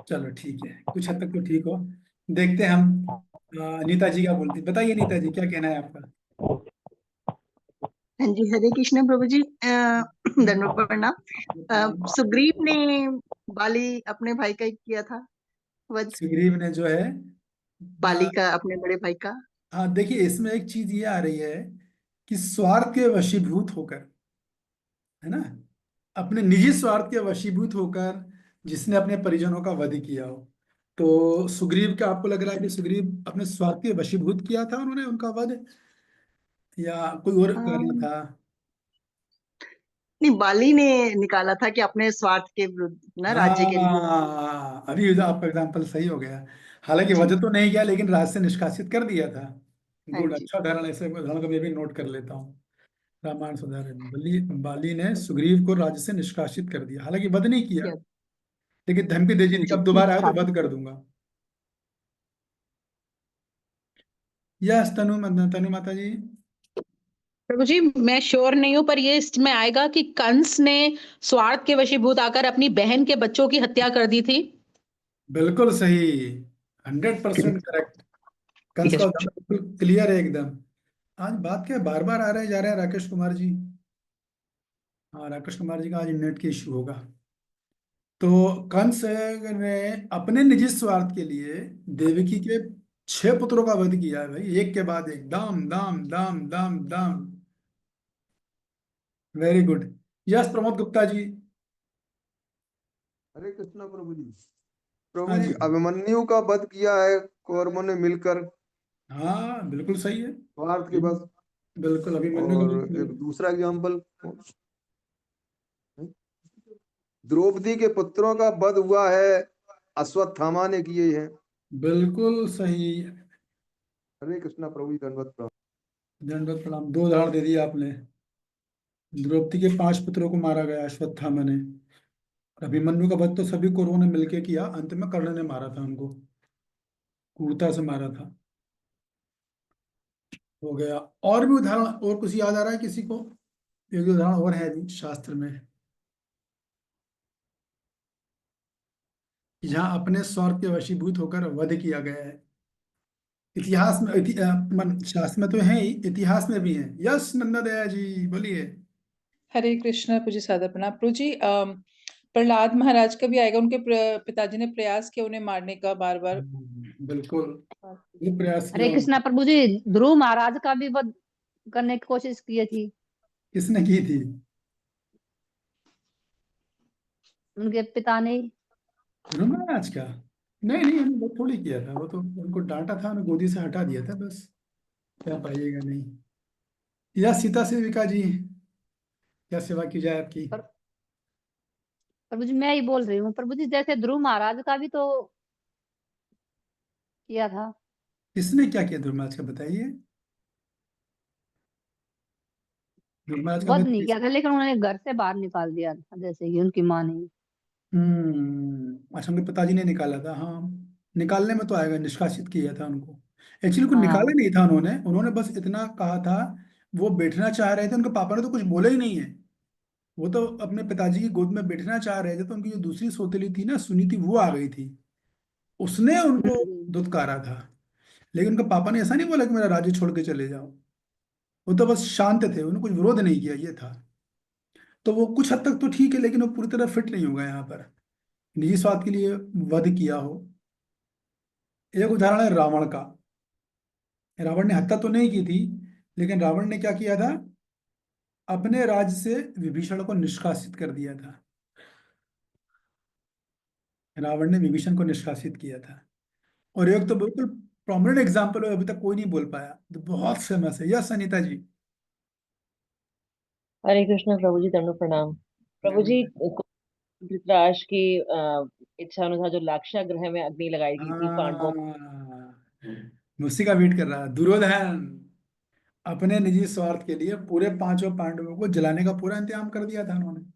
चलो ठीक है, कुछ हद तक तो ठीक हो। देखते हैं हम नीता जी क्या बोलती, बताइए नीता जी क्या कहना है आपका? हाँ जी, हरे कृष्ण प्रभु जी। दंडवत प्रणाम। सुग्रीव ने बाली अपने भाई का ही किया था वध, सुग्रीव ने जो है बाली अ, का अपने बड़े भाई का। हाँ देखिए, इसमें एक चीज ये आ रही है कि स्वार्थ के वशीभूत होकर, है ना, अपने निजी स्वार्थ के वशीभूत होकर जिसने अपने परिजनों का वध किया हो। तो सुग्रीव का आपको लग रहा है कि सुग्रीव अपने स्वार्थ के वशीभूत किया था उन्होंने उनका वध, या कोई और कारण अम, था? नहीं, बाली ने निकाला था कि अपने स्वार्थ के विरुद्ध, ना राज्य के लिए। हाँ, अभी आपका एग्जाम्पल सही हो गया। हालांकि जी। वजह तो नहीं किया, लेकिन राज से निष्कासित कर दिया था। हाँ गुड, जी। अच्छा उदाहरण, ऐसे उदाहरण को मैं भी नोट कर लेता हूँ। रामायण सुधारण, बाली ने सुग्रीव को राज्य से निष्कासित कर दिया, हालांकि वध नहीं किया, किया। लेकिन धमकी दे दी थी कि जी, अब ठीक दोबारा आए तो ठाक। वध कर दूंगा। यस, तनु माता जी। प्रभु जी, मैं श्योर नहीं हूं, पर ये इसमें आएगा कि कंस ने स्वार्थ के वशीभूत आकर अपनी बहन के बच्चों की हत्या कर दी थी। बिल्कुल सही, 100% करेक्ट। कंस का यस। उदाहरण बिल्कुल क्लियर है एकदम। आज बात क्या, बार बार आ रहे जा रहे हैं राकेश कुमार जी। हाँ, राकेश कुमार जी का आज नेट की इशू होगा। तो कंस ने अपने निजी स्वार्थ के लिए देवकी के 6 पुत्रों का वध किया है भाई, एक के बाद एक, दाम दाम दाम दाम दाम। Very good. Yes, Pramod Gupta ji. Hare Krishna प्रभु जी। हाँ प्रभु जी, जी। अभिमन्यु का वध किया है कौरवों ने मिलकर, हाँ बिल्कुल सही है। स्वार्थ के बस। बिल्कुल, अभिमन्यु का और वध किया। एक दूसरा एग्जाम्पल, द्रौपदी के पुत्रों का वध हुआ है, अश्वत्थामा ने किए हैं। बिल्कुल सही। हरे कृष्णा प्रभु जी, दंडवत प्रणाम। दंडवत प्रणाम, दो उदाहरण दे दिए आपने। द्रौपदी के 5 पुत्रों को मारा गया अश्वत्थामा ने। अभिमन्यु का वध तो सभी कौरवों ने मिलके किया, अंत में कर्ण ने मारा था उनको, क्रूरता से मारा था। हो गया। और भी उदाहरण, और कुछ याद आ रहा है किसी को? एक दो उदाहरण और है जी शास्त्र में, जहाँ अपने स्वार्थ के वशीभूत होकर वध किया गया है। इतिहास में शास्त्र में तो है ही, इतिहास में भी है। यस, नंदा दया जी बोलिए। हरे कृष्णा प्रभु जी, सादर प्रणाम प्रभु जी। प्रहलाद महाराज का भी आएगा, उनके पिताजी ने प्रयास किया उन्हें मारने का बार बार। बिल्कुल, वो प्रयास हरे किया कृष्णा उन्होंने। प्रभु जी, ध्रुव महाराज का भी वध करने की कोशिश की थी किसने की थी? उनके पिता ने। ध्रुव महाराज का? नहीं नहीं, उन्होंने वो थोड़ी किया था, वो तो उनको डांटा था, उन्हें गोदी से हटा दिया था बस। क्या पाइएगा नहीं। या सीता सेविका जी, क्या सेवा की जाए आपकी? पर प्रभु जी, मैं ही बोल रही हूँ प्रभु जी, जैसे ध्रुव महाराज का भी तो किया था। किसने क्या किया ध्रुव महाराज का, बताइए। ध्रुव महाराज का वध वध नहीं किया था, लेकिन उन्होंने घर से बाहर निकाल दिया था, जैसे कि उनकी माँ ने। अच्छा, उनके पिताजी ने निकाला था, हाँ। निकालने में तो आएगा, निष्कासित किया था उनको। एक्चुअली कुछ निकाला हाँ। नहीं था उन्होंने, उन्होंने बस इतना कहा था। वो बैठना चाह रहे थे, उनके पापा ने तो कुछ बोला ही नहीं है। वो तो अपने पिताजी की गोद में बैठना चाह रहे थे, तो उनकी जो दूसरी सौतेली थी ना, सुनी थी, वो आ गई थी। उसने उनको हम्म। धुतकारा था। लेकिन उनके पापा ने ऐसा नहीं बोला कि मेरा राज्य छोड़ के चले जाओ। वो तो बस शांत थे, उन्होंने कुछ विरोध नहीं किया, ये था। तो वो कुछ हद तक तो ठीक है, लेकिन वो पूरी तरह फिट नहीं होगा यहाँ पर, निजी स्वार्थ के लिए वध किया हो। एक उदाहरण है रावण का। रावण ने हत्या तो नहीं की थी, लेकिन रावण ने क्या किया था, अपने राज्य से विभीषण को निष्कासित कर दिया था। रावण ने विभीषण को निष्कासित किया था। और एक तो बिल्कुल प्रोमिनेंट एग्जाम्पल अभी तक कोई नहीं बोल पाया, तो बहुत फेमस है। यस अनीता जी। हरे कृष्ण प्रभु जी, दंडों प्रणाम। प्रभु जी, धृतराष्ट्र की इच्छा अनुसार जो लाक्षागृह में अग्नि लगाई गई थी पांडवों को, हाँ, मैं उसी का वेट कर रहा था। दुर्योधन अपने निजी स्वार्थ के लिए पूरे पांचों पांडवों को जलाने का पूरा इंतजाम कर दिया था उन्होंने। वध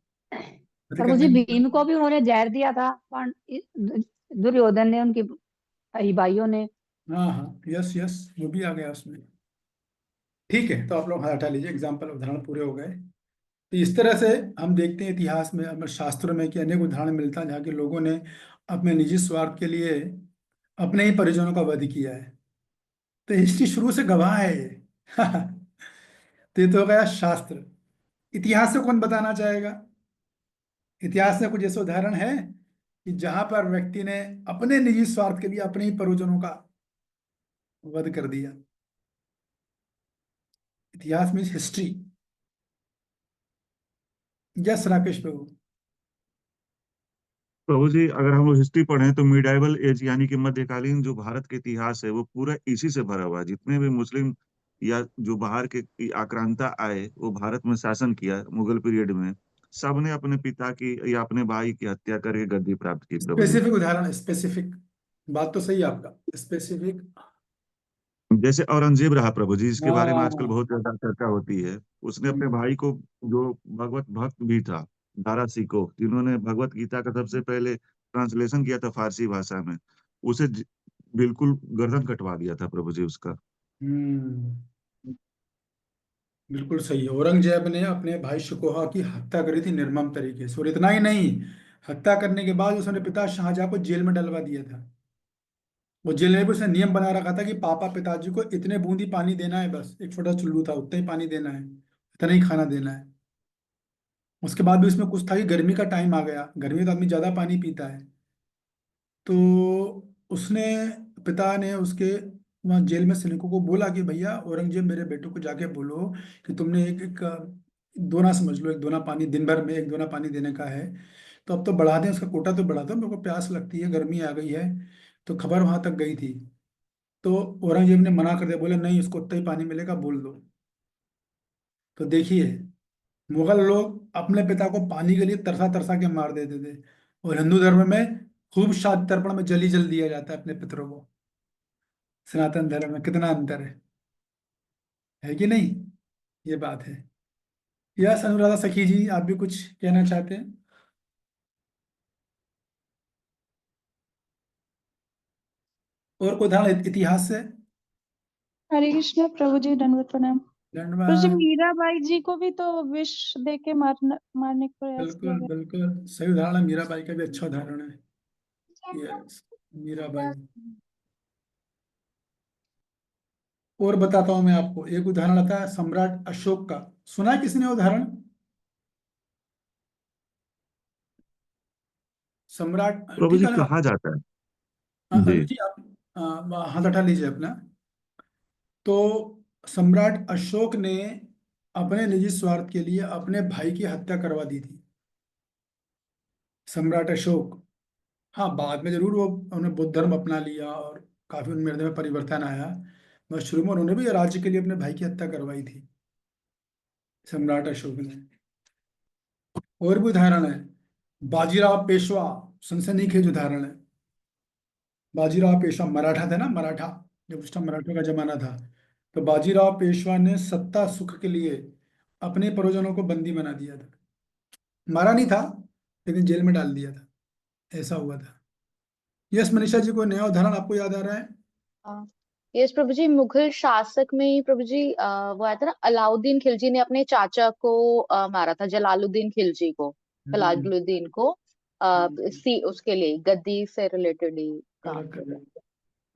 प्रभु करने जी, के भीम को भी उन्होंने जहर दिया था, दुर्योधन ने, उनकी भाइयों ने। हाँ हाँ, यस यस, वो भी आ गया उसमें। ठीक है, तो आप लोग हटा लीजिए, एग्जाम्पल उदाहरण पूरे हो गए। तो इस तरह से हम देखते हैं इतिहास में, हमारे शास्त्रों में, कि अनेक उदाहरण मिलता है जहाँ के लोगों ने अपने निजी स्वार्थ के लिए अपने ही परिजनों का वध किया है। तो हिस्ट्री शुरू से गवाह है ये। तो ये तो हो गया शास्त्र। इतिहास से कौन बताना चाहेगा? इतिहास में कुछ ऐसे उदाहरण है कि जहां पर व्यक्ति ने अपने निजी स्वार्थ के लिए अपने ही परिजनों का वध कर दिया। इतिहास मीन्स हिस्ट्री। यस राकेश प्रभु। प्रभु जी, अगर हम लोग हिस्ट्री पढ़ें तो मिडाइवल एज यानी कि मध्यकालीन जो भारत के इतिहास है वो पूरा इसी से भरा हुआ है। जितने भी मुस्लिम या जो बाहर के आक्रांता आए वो भारत में शासन किया मुगल पीरियड में, सबने अपने पिता की या अपने भाई की हत्या करके गद्दी प्राप्त की प्रभु जी। स्पेसिफिक उदाहरण, स्पेसिफिक बात तो सही है आपका, स्पेसिफिक। जैसे औरंगजेब रहा प्रभु जी, जिसके बारे में आजकल हाँ। बहुत ज्यादा चर्चा होती है। उसने अपने भाई को, जो भगवत भक्त भी था, दारा सिको, जिन्होंने भगवत गीता का सबसे पहले ट्रांसलेशन किया था फारसी भाषा में, उसे बिल्कुल गर्दन कटवा दिया था प्रभु जी उसका। हम्म, बिल्कुल सही है। औरंगजेब ने अपने भाई शिकोहा की हत्या करी थी निर्मम तरीके से, और इतना ही नहीं, हत्या करने के बाद उसने पिता शाहजहां को जेल में डलवा दिया था। वो जेल में भी उसने नियम बना रखा था कि पापा पिताजी को इतने बूंदी पानी देना है, बस एक छोटा चुल्लू था, उतना ही पानी देना है, इतना ही खाना देना है। उसके बाद भी उसमें कुछ था कि गर्मी का टाइम आ गया, गर्मी में तो आदमी ज्यादा पानी पीता है। तो उसने, पिता ने उसके वहाँ जेल में सैनिकों को बोला कि भैया औरंगजेब, मेरे बेटे को जाके बोलो कि तुमने एक एक दोना समझ लो, एक दोना पानी दिन भर में एक दोना पानी देने का है, तो अब तो बढ़ा दें, उसका कोटा तो बढ़ा दो, मेरे को प्यास लगती है, गर्मी आ गई है। तो खबर वहां तक गई थी। तो औरंगजेब ने मना कर दिया, बोले नहीं, उसको उतना ही पानी मिलेगा, बोल दो। तो देखिए, मुगल लोग अपने पिता को पानी के लिए तरसा तरसा के मार देते थे, और हिंदू धर्म में खूब शाद तर्पण में जली जल दिया जाता है अपने पितरों को। सनातन धर्म में कितना अंतर है कि नहीं? ये बात है। यस अनुराधा सखी जी, आप भी कुछ कहना चाहते हैं? और कोई उदाहरण इतिहास से? हरे कृष्ण प्रभु जी, दंडवत प्रणाम। प्रभु जी, धन्यवाद। मीराबाई जी को भी तो विष दे के मारने का प्रयास किया बिल्कुल गया। बिल्कुल सही उदाहरण है, मीराबाई का भी अच्छा उदाहरण है। यस, मीराबाई। और बताता हूं मैं आपको, एक उदाहरण आता है सम्राट अशोक का। सुना है किसी ने उदाहरण? सम्राट, प्रभु ठीक जी, है ना? कहा जाता है जी। जी आप हाथ उठा लीजिए अपना। तो सम्राट अशोक ने अपने निजी स्वार्थ के लिए अपने भाई की हत्या करवा दी थी। सम्राट अशोक, हाँ बाद में जरूर वो उन्होंने बुद्ध धर्म अपना लिया और काफी उनमें हृदय में परिवर्तन आया, मगर शुरू में उन्होंने भी राज्य के लिए अपने भाई की हत्या करवाई थी, सम्राट अशोक ने। और भी उदाहरण है, बाजीराव पेशवा, सनसनीखेज उदाहरण है। बाजीराव पेशवा मराठा थे ना, मराठा, जब उस टाइम मराठों का जमाना था, तो बाजीराव पेशवा ने सत्ता सुख के लिए अपने परिजनों को बंदी बना दिया था। मारा नहीं था, लेकिन जेल में डाल दिया था, ऐसा हुआ था। यस मनीषा जी, कोई नया उदाहरण आपको याद आ रहा है? यस प्रभु जी, मुगल शासक में ही प्रभु जी वो आया था ना, अलाउद्दीन खिलजी ने अपने चाचा को मारा था, जलालुद्दीन खिलजी को। हम्म, जलालुद्दीन को उसके लिए गद्दी से रिलेटेड ही काम करेक्ट कर रहे करेक्ट।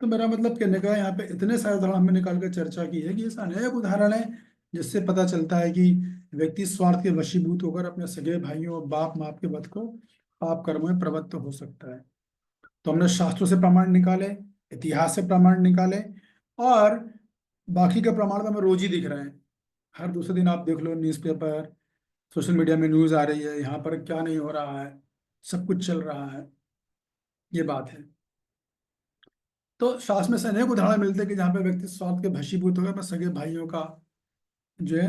तो मेरा मतलब कहने का है, यहाँ पे इतने सारे उदाहरण हमने निकाल कर चर्चा की है कि ऐसा अनेक उदाहरण है जिससे पता चलता है कि व्यक्ति स्वार्थ के वशीभूत होकर अपने सगे भाइयों और बाप माप के वध को पाप कर्मों में प्रवृत्त हो सकता है। तो हमने शास्त्रों से प्रमाण निकाले, इतिहास से प्रमाण निकाले, और बाकी के प्रमाण तो हमें रोज ही दिख रहे हैं। हर दूसरे दिन आप देख लो न्यूज़पेपर, सोशल मीडिया में न्यूज़ आ रही है, यहाँ पर क्या नहीं हो रहा है, सब कुछ चल रहा है। ये बात है। तो शास्त्र में से अनेक उदाहरण मिलते हैं कि जहाँ पे व्यक्ति स्वार्थ के भशीभूत होकर अपने सगे भाइयों का जो है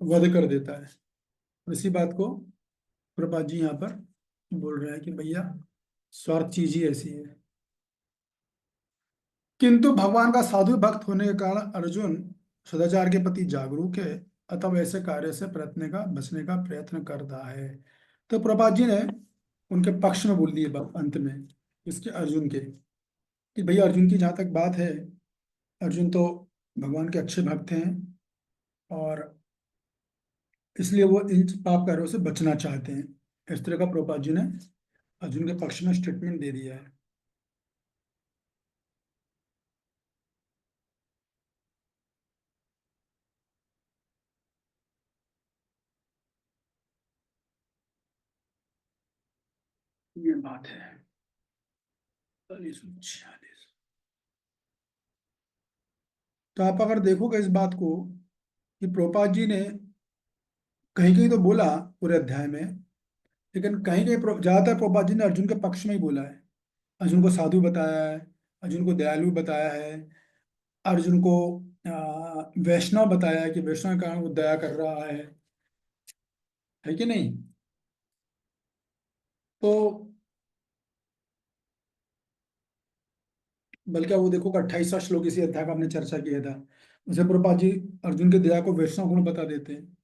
वध कर देता है। और इसी बात को प्रभुपाद जी यहाँ पर बोल रहे हैं कि भैया स्वार्थ चीज ही ऐसी है। किंतु भगवान का साधु भक्त होने के कारण अर्जुन सदाचार के प्रति जागरूक है, अतः ऐसे कार्य से बचने का प्रयत्न करता है। तो प्रभुपाद जी ने उनके पक्ष में बोल दिए अंत में इसके अर्जुन के, कि भैया अर्जुन की जहाँ तक बात है, अर्जुन तो भगवान के अच्छे भक्त हैं और इसलिए वो इन पाप कार्यों से बचना चाहते हैं। इस तरह का प्रभुपाद जी ने अर्जुन के पक्ष में स्टेटमेंट दे दिया है। ये बात है 46। तो आप अगर देखोगे इस बात को कि प्रभुपाद जी ने कहीं कहीं तो बोला पूरे अध्याय में, लेकिन कहीं कहीं ज्यादातर प्रभुपाद जी ने अर्जुन के पक्ष में ही बोला है। अर्जुन को साधु बताया है, अर्जुन को दयालु बताया है, अर्जुन को वैष्णव बताया है कि वैष्णव के कारण वो दया कर रहा है कि नहीं। तो बल्कि वो देखो 28वां श्लोक इसी अध्याय का हमने चर्चा किया था, उसे प्रभुपाद जी अर्जुन के दया को वैष्णव गुण बता देते हैं।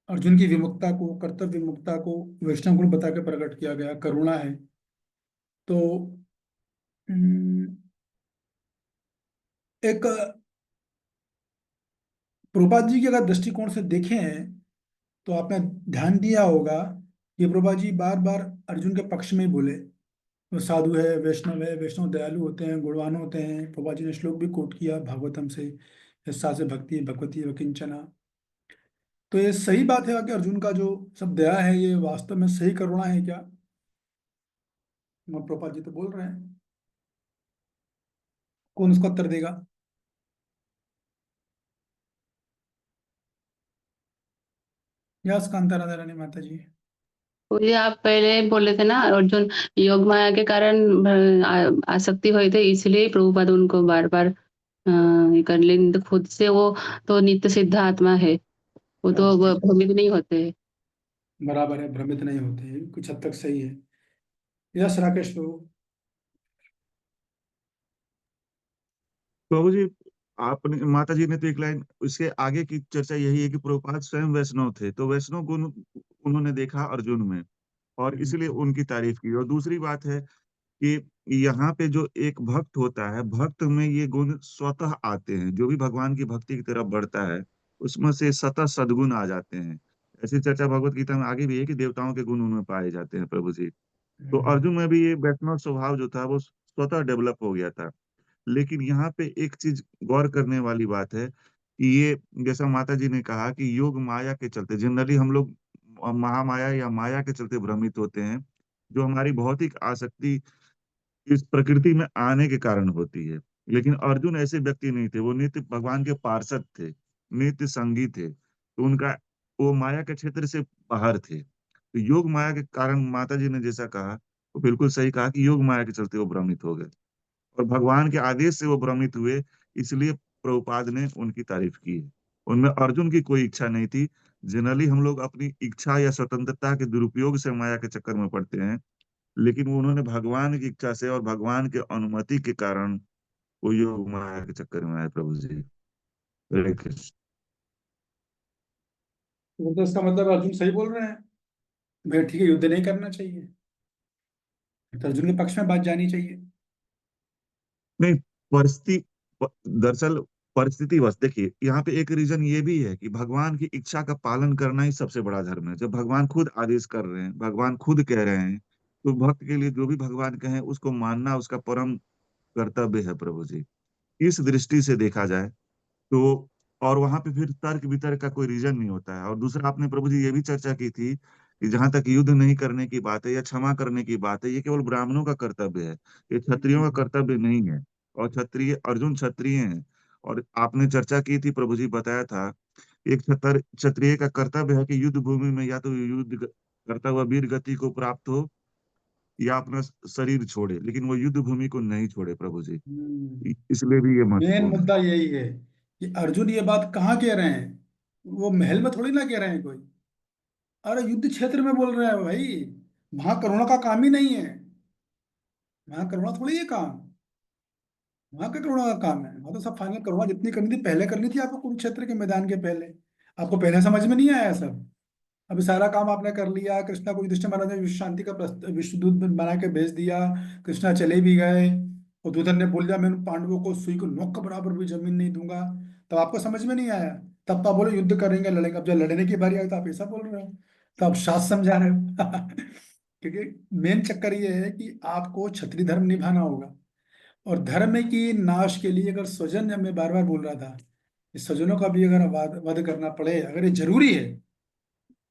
अर्जुन की विमुखता को, कर्तव्य विमुखता को वैष्णव गुण बता के प्रकट किया गया, करुणा है। तो एक प्रभुपाद जी के अगर दृष्टिकोण से देखें तो आपने ध्यान दिया होगा कि प्रभुपाद जी बार बार अर्जुन के पक्ष में ही बोले। वो साधु है, वैष्णव दयालु होते हैं, गुणवान होते हैं। प्रभुपाद जी ने श्लोक भी कोट किया भागवतम से, यस्सा से भक्ति भगवती व किंचना। तो ये सही बात है कि अर्जुन का जो सब दया है ये वास्तव में सही करुणा है क्या? प्रभुपाद जी तो बोल रहे हैं, कौन उसका उत्तर देगा? यस कांता राधा रानी माता जी। ये आप पहले बोले थे ना, अर्जुन योग माया के कारण आसक्ति हुई थे, इसलिए प्रभुपाद उनको बार बार कर लेकिन तो खुद से वो तो नित्य सिद्ध आत्मा है, वो तो भ्रमित नहीं होते हैं। बराबर है, भ्रमित नहीं होते हैं, कुछ हद तक सही है। यस राकेश प्रभु। प्रभु जी, आपने माता जी ने तो एक लाइन उसके आगे की चर्चा यही है कि प्रभुपाद स्वयं वैष्णव थे, तो वैष्णव गुण उन्होंने देखा अर्जुन में और इसलिए उनकी तारीफ की। और दूसरी बात है कि यहाँ पे जो एक भक्त होता है, भक्त में ये गुण स्वतः आते हैं। जो भी भगवान की भक्ति की तरफ बढ़ता है उसमें से स्वतः सद्गुण आ जाते हैं। ऐसी चर्चा भगवत गीता में आगे भी है कि देवताओं के गुण उनमें पाए जाते हैं प्रभु जी। तो अर्जुन में भी ये वैष्णव स्वभाव जो था वो स्वतः डेवलप हो गया था। लेकिन यहाँ पे एक चीज गौर करने वाली बात है कि ये जैसा माता जी ने कहा कि योग माया के चलते जनरली हम लोग महामाया या माया के चलते भ्रमित होते हैं, जो हमारी भौतिक आसक्ति इस प्रकृति में आने के कारण होती है। लेकिन अर्जुन ऐसे व्यक्ति नहीं थे, वो नित्य भगवान के पार्षद थे, नित्य संगी थे, तो उनका वो माया के क्षेत्र से बाहर थे। तो योग माया के कारण माता जी ने जैसा कहा वो बिल्कुल सही कहा कि योग माया के चलते वो भ्रमित हो गए और भगवान के आदेश से वो भ्रमित हुए, इसलिए प्रभुपाद ने उनकी तारीफ की है। उनमें अर्जुन की कोई इच्छा नहीं थी। जनरली हम लोग अपनी इच्छा या स्वतंत्रता के दुरुपयोग से माया के चक्कर में पड़ते हैं, लेकिन वो उन्होंने भगवान की इच्छा से और भगवान के अनुमति के कारण वो योग माया के चक्कर में आए प्रभु जी। हरे कृष्ण। तो इसका मतलब अर्जुन सही बोल रहे हैं, भैया ठीक है युद्ध नहीं करना चाहिए, तो अर्जुन के पक्ष में बात जानी चाहिए। नहीं, परिस्थिति दरअसल परिस्थिति बस देखिए, यहाँ पे एक रीजन ये भी है कि भगवान की इच्छा का पालन करना ही सबसे बड़ा धर्म है। जब भगवान खुद आदेश कर रहे हैं, भगवान खुद कह रहे हैं, तो भक्त के लिए जो भी भगवान कहें उसको मानना उसका परम कर्तव्य है प्रभु जी। इस दृष्टि से देखा जाए तो, और वहां पे फिर तर्क वितर्क का कोई रीजन नहीं होता है। और दूसरा आपने प्रभु जी ये भी चर्चा की थी कि जहां तक युद्ध नहीं करने की बात है या क्षमा करने की बात है, ये केवल ब्राह्मणों का कर्तव्य है, ये क्षत्रियों का कर्तव्य नहीं है। और क्षत्रिय अर्जुन क्षत्रिय हैं। और आपने चर्चा की थी प्रभु जी, बताया था एक क्षत्रिय का कर्तव्य है कि युद्ध भूमि में या तो युद्ध करता हुआ वीर गति को प्राप्त हो या अपना शरीर छोड़े, लेकिन वो युद्ध भूमि को नहीं छोड़े प्रभु जी। इसलिए भी ये मेन महत्वपूर्ण है। मुद्दा यही है कि अर्जुन ये बात कहाँ कह रहे हैं, वो महल में थोड़ी ना कह रहे हैं कोई, अरे युद्ध क्षेत्र में बोल रहे हैं भाई। वहां करुणा का काम ही नहीं है, वहां करुणा थोड़ी है काम, वहां का करुणा का काम है। वहां तो सब फाइनल करुणा जितनी करनी थी पहले करनी थी आपको, कुरुक्षेत्र के मैदान के पहले। आपको पहले समझ में नहीं आया सब? अभी सारा काम आपने कर लिया, कृष्णा को युधिष्ठिर महाराज ने विश्व शांति का विश्व दूत बना के भेज दिया, कृष्णा चले भी गए, और दूधन ने बोल दिया मैं उन पांडवों को सुई को नोक के बराबर भी जमीन नहीं दूंगा। तब आपको समझ में नहीं आया, तब तो आप बोले युद्ध करेंगे लड़ेंगे। अब जब लड़ने की बारी आई तो आप ऐसा बोल रहे हो, तो आप शास्त्र समझा रहे हो। क्योंकि मेन चक्कर ये है कि आपको क्षत्रिय धर्म निभाना होगा, और धर्म की नाश के लिए अगर स्वजन, मैं बार बार बोल रहा था, इस स्वजनों का भी अगर वध करना पड़े, अगर ये जरूरी है,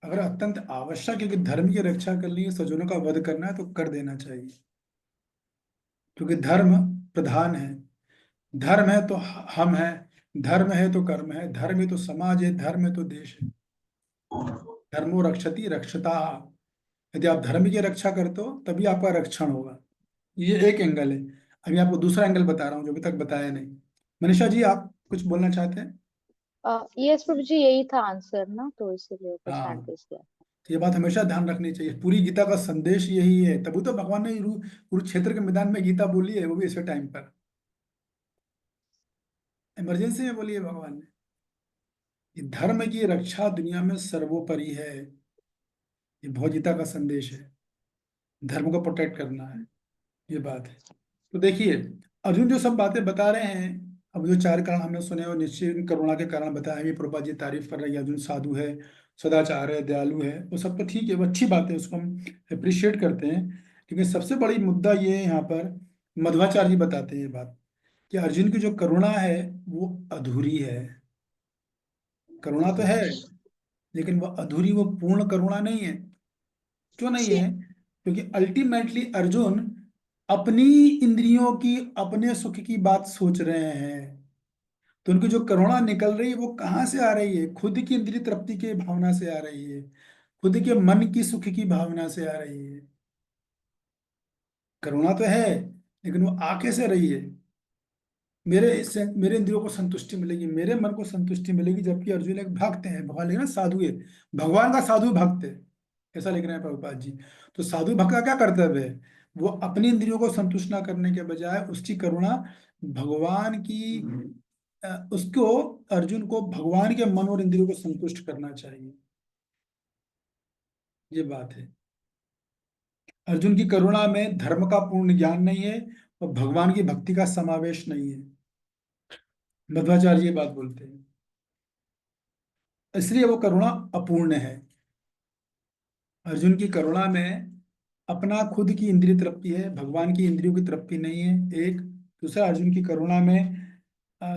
अगर अत्यंत आवश्यक है कि धर्म की रक्षा के लिए स्वजनों का वध करना है, तो कर देना चाहिए। क्योंकि धर्म प्रधान है, धर्म है तो हम है, धर्म है तो कर्म है, धर्म है तो समाज है, धर्म है तो देश है। धर्मो रक्षति रक्षता। यदि आप धर्म की रक्षा करते हो तभी आपका रक्षण होगा। ये एक एंगल है। अभी आपको दूसरा एंगल बता रहा हूँ जो अभी तक बताया नहीं। मनीषा जी, आप कुछ बोलना चाहते हैं? यस प्रभु जी, यही था आंसर ना, तो इसीलिए कुछ हाँ, हैंड रेज किया। तो ये बात हमेशा ध्यान रखनी चाहिए। पूरी गीता का संदेश यही है, तभी तो भगवान ने कुरुक्षेत्र के मैदान में गीता बोली है, वो भी ऐसे टाइम पर, इमरजेंसी में बोली है भगवान ने। कि धर्म की रक्षा दुनिया में सर्वोपरि है, ये भगवद गीता का संदेश है। धर्म को प्रोटेक्ट करना है, ये बात है। तो देखिए, अर्जुन जो सब बातें बता रहे हैं, अब जो 4 कारण हमने सुने और निश्चय करुणा के कारण बताए भी, प्रभुपाद जी तारीफ कर रही है, अर्जुन साधु है, सदाचार है, दयालु है, वो सब तो ठीक है, वो अच्छी बात है, उसको हम अप्रिशिएट करते हैं। लेकिन सबसे बड़ी मुद्दा ये है यहाँ पर, मध्वाचार्य जी बताते हैं ये बात, कि अर्जुन की जो करुणा है वो अधूरी है। करुणा तो है, लेकिन वो अधूरी, वो पूर्ण करुणा नहीं है। क्यों नहीं है? क्योंकि अल्टीमेटली अर्जुन अपनी इंद्रियों की, अपने सुख की बात सोच रहे हैं। तो उनकी जो करुणा निकल रही है वो कहाँ से आ रही है? खुद की इंद्रिय तृप्ति के भावना से आ रही है, खुद के मन की सुख की भावना से आ रही है। करुणा तो है, लेकिन वो आ कैसे रही है? मेरे इंद्रियों को संतुष्टि मिलेगी, मेरे मन को संतुष्टि मिलेगी, जबकि अर्जुन एक भक्त है, भगवान लिख रहे हैं साधु है, भगवान का साधु भक्त है, ऐसा लिख रहे हैं प्रभुपाद जी। तो साधु भक्त का क्या कर्तव्य है? वो अपनी इंद्रियों को संतुष्ट ना करने के बजाय उसकी करुणा भगवान की, उसको, अर्जुन को भगवान के मन और इंद्रियों को संतुष्ट करना चाहिए, ये बात है। अर्जुन की करुणा में धर्म का पूर्ण ज्ञान नहीं है और भगवान की भक्ति का समावेश नहीं है। मध्वाचार्य ये बात बोलते हैं, इसलिए वो करुणा अपूर्ण है। अर्जुन की करुणा में अपना खुद की इंद्रिय तृप्ति है, भगवान की इंद्रियों की तृप्ति नहीं है, एक। दूसरा, अर्जुन की करुणा में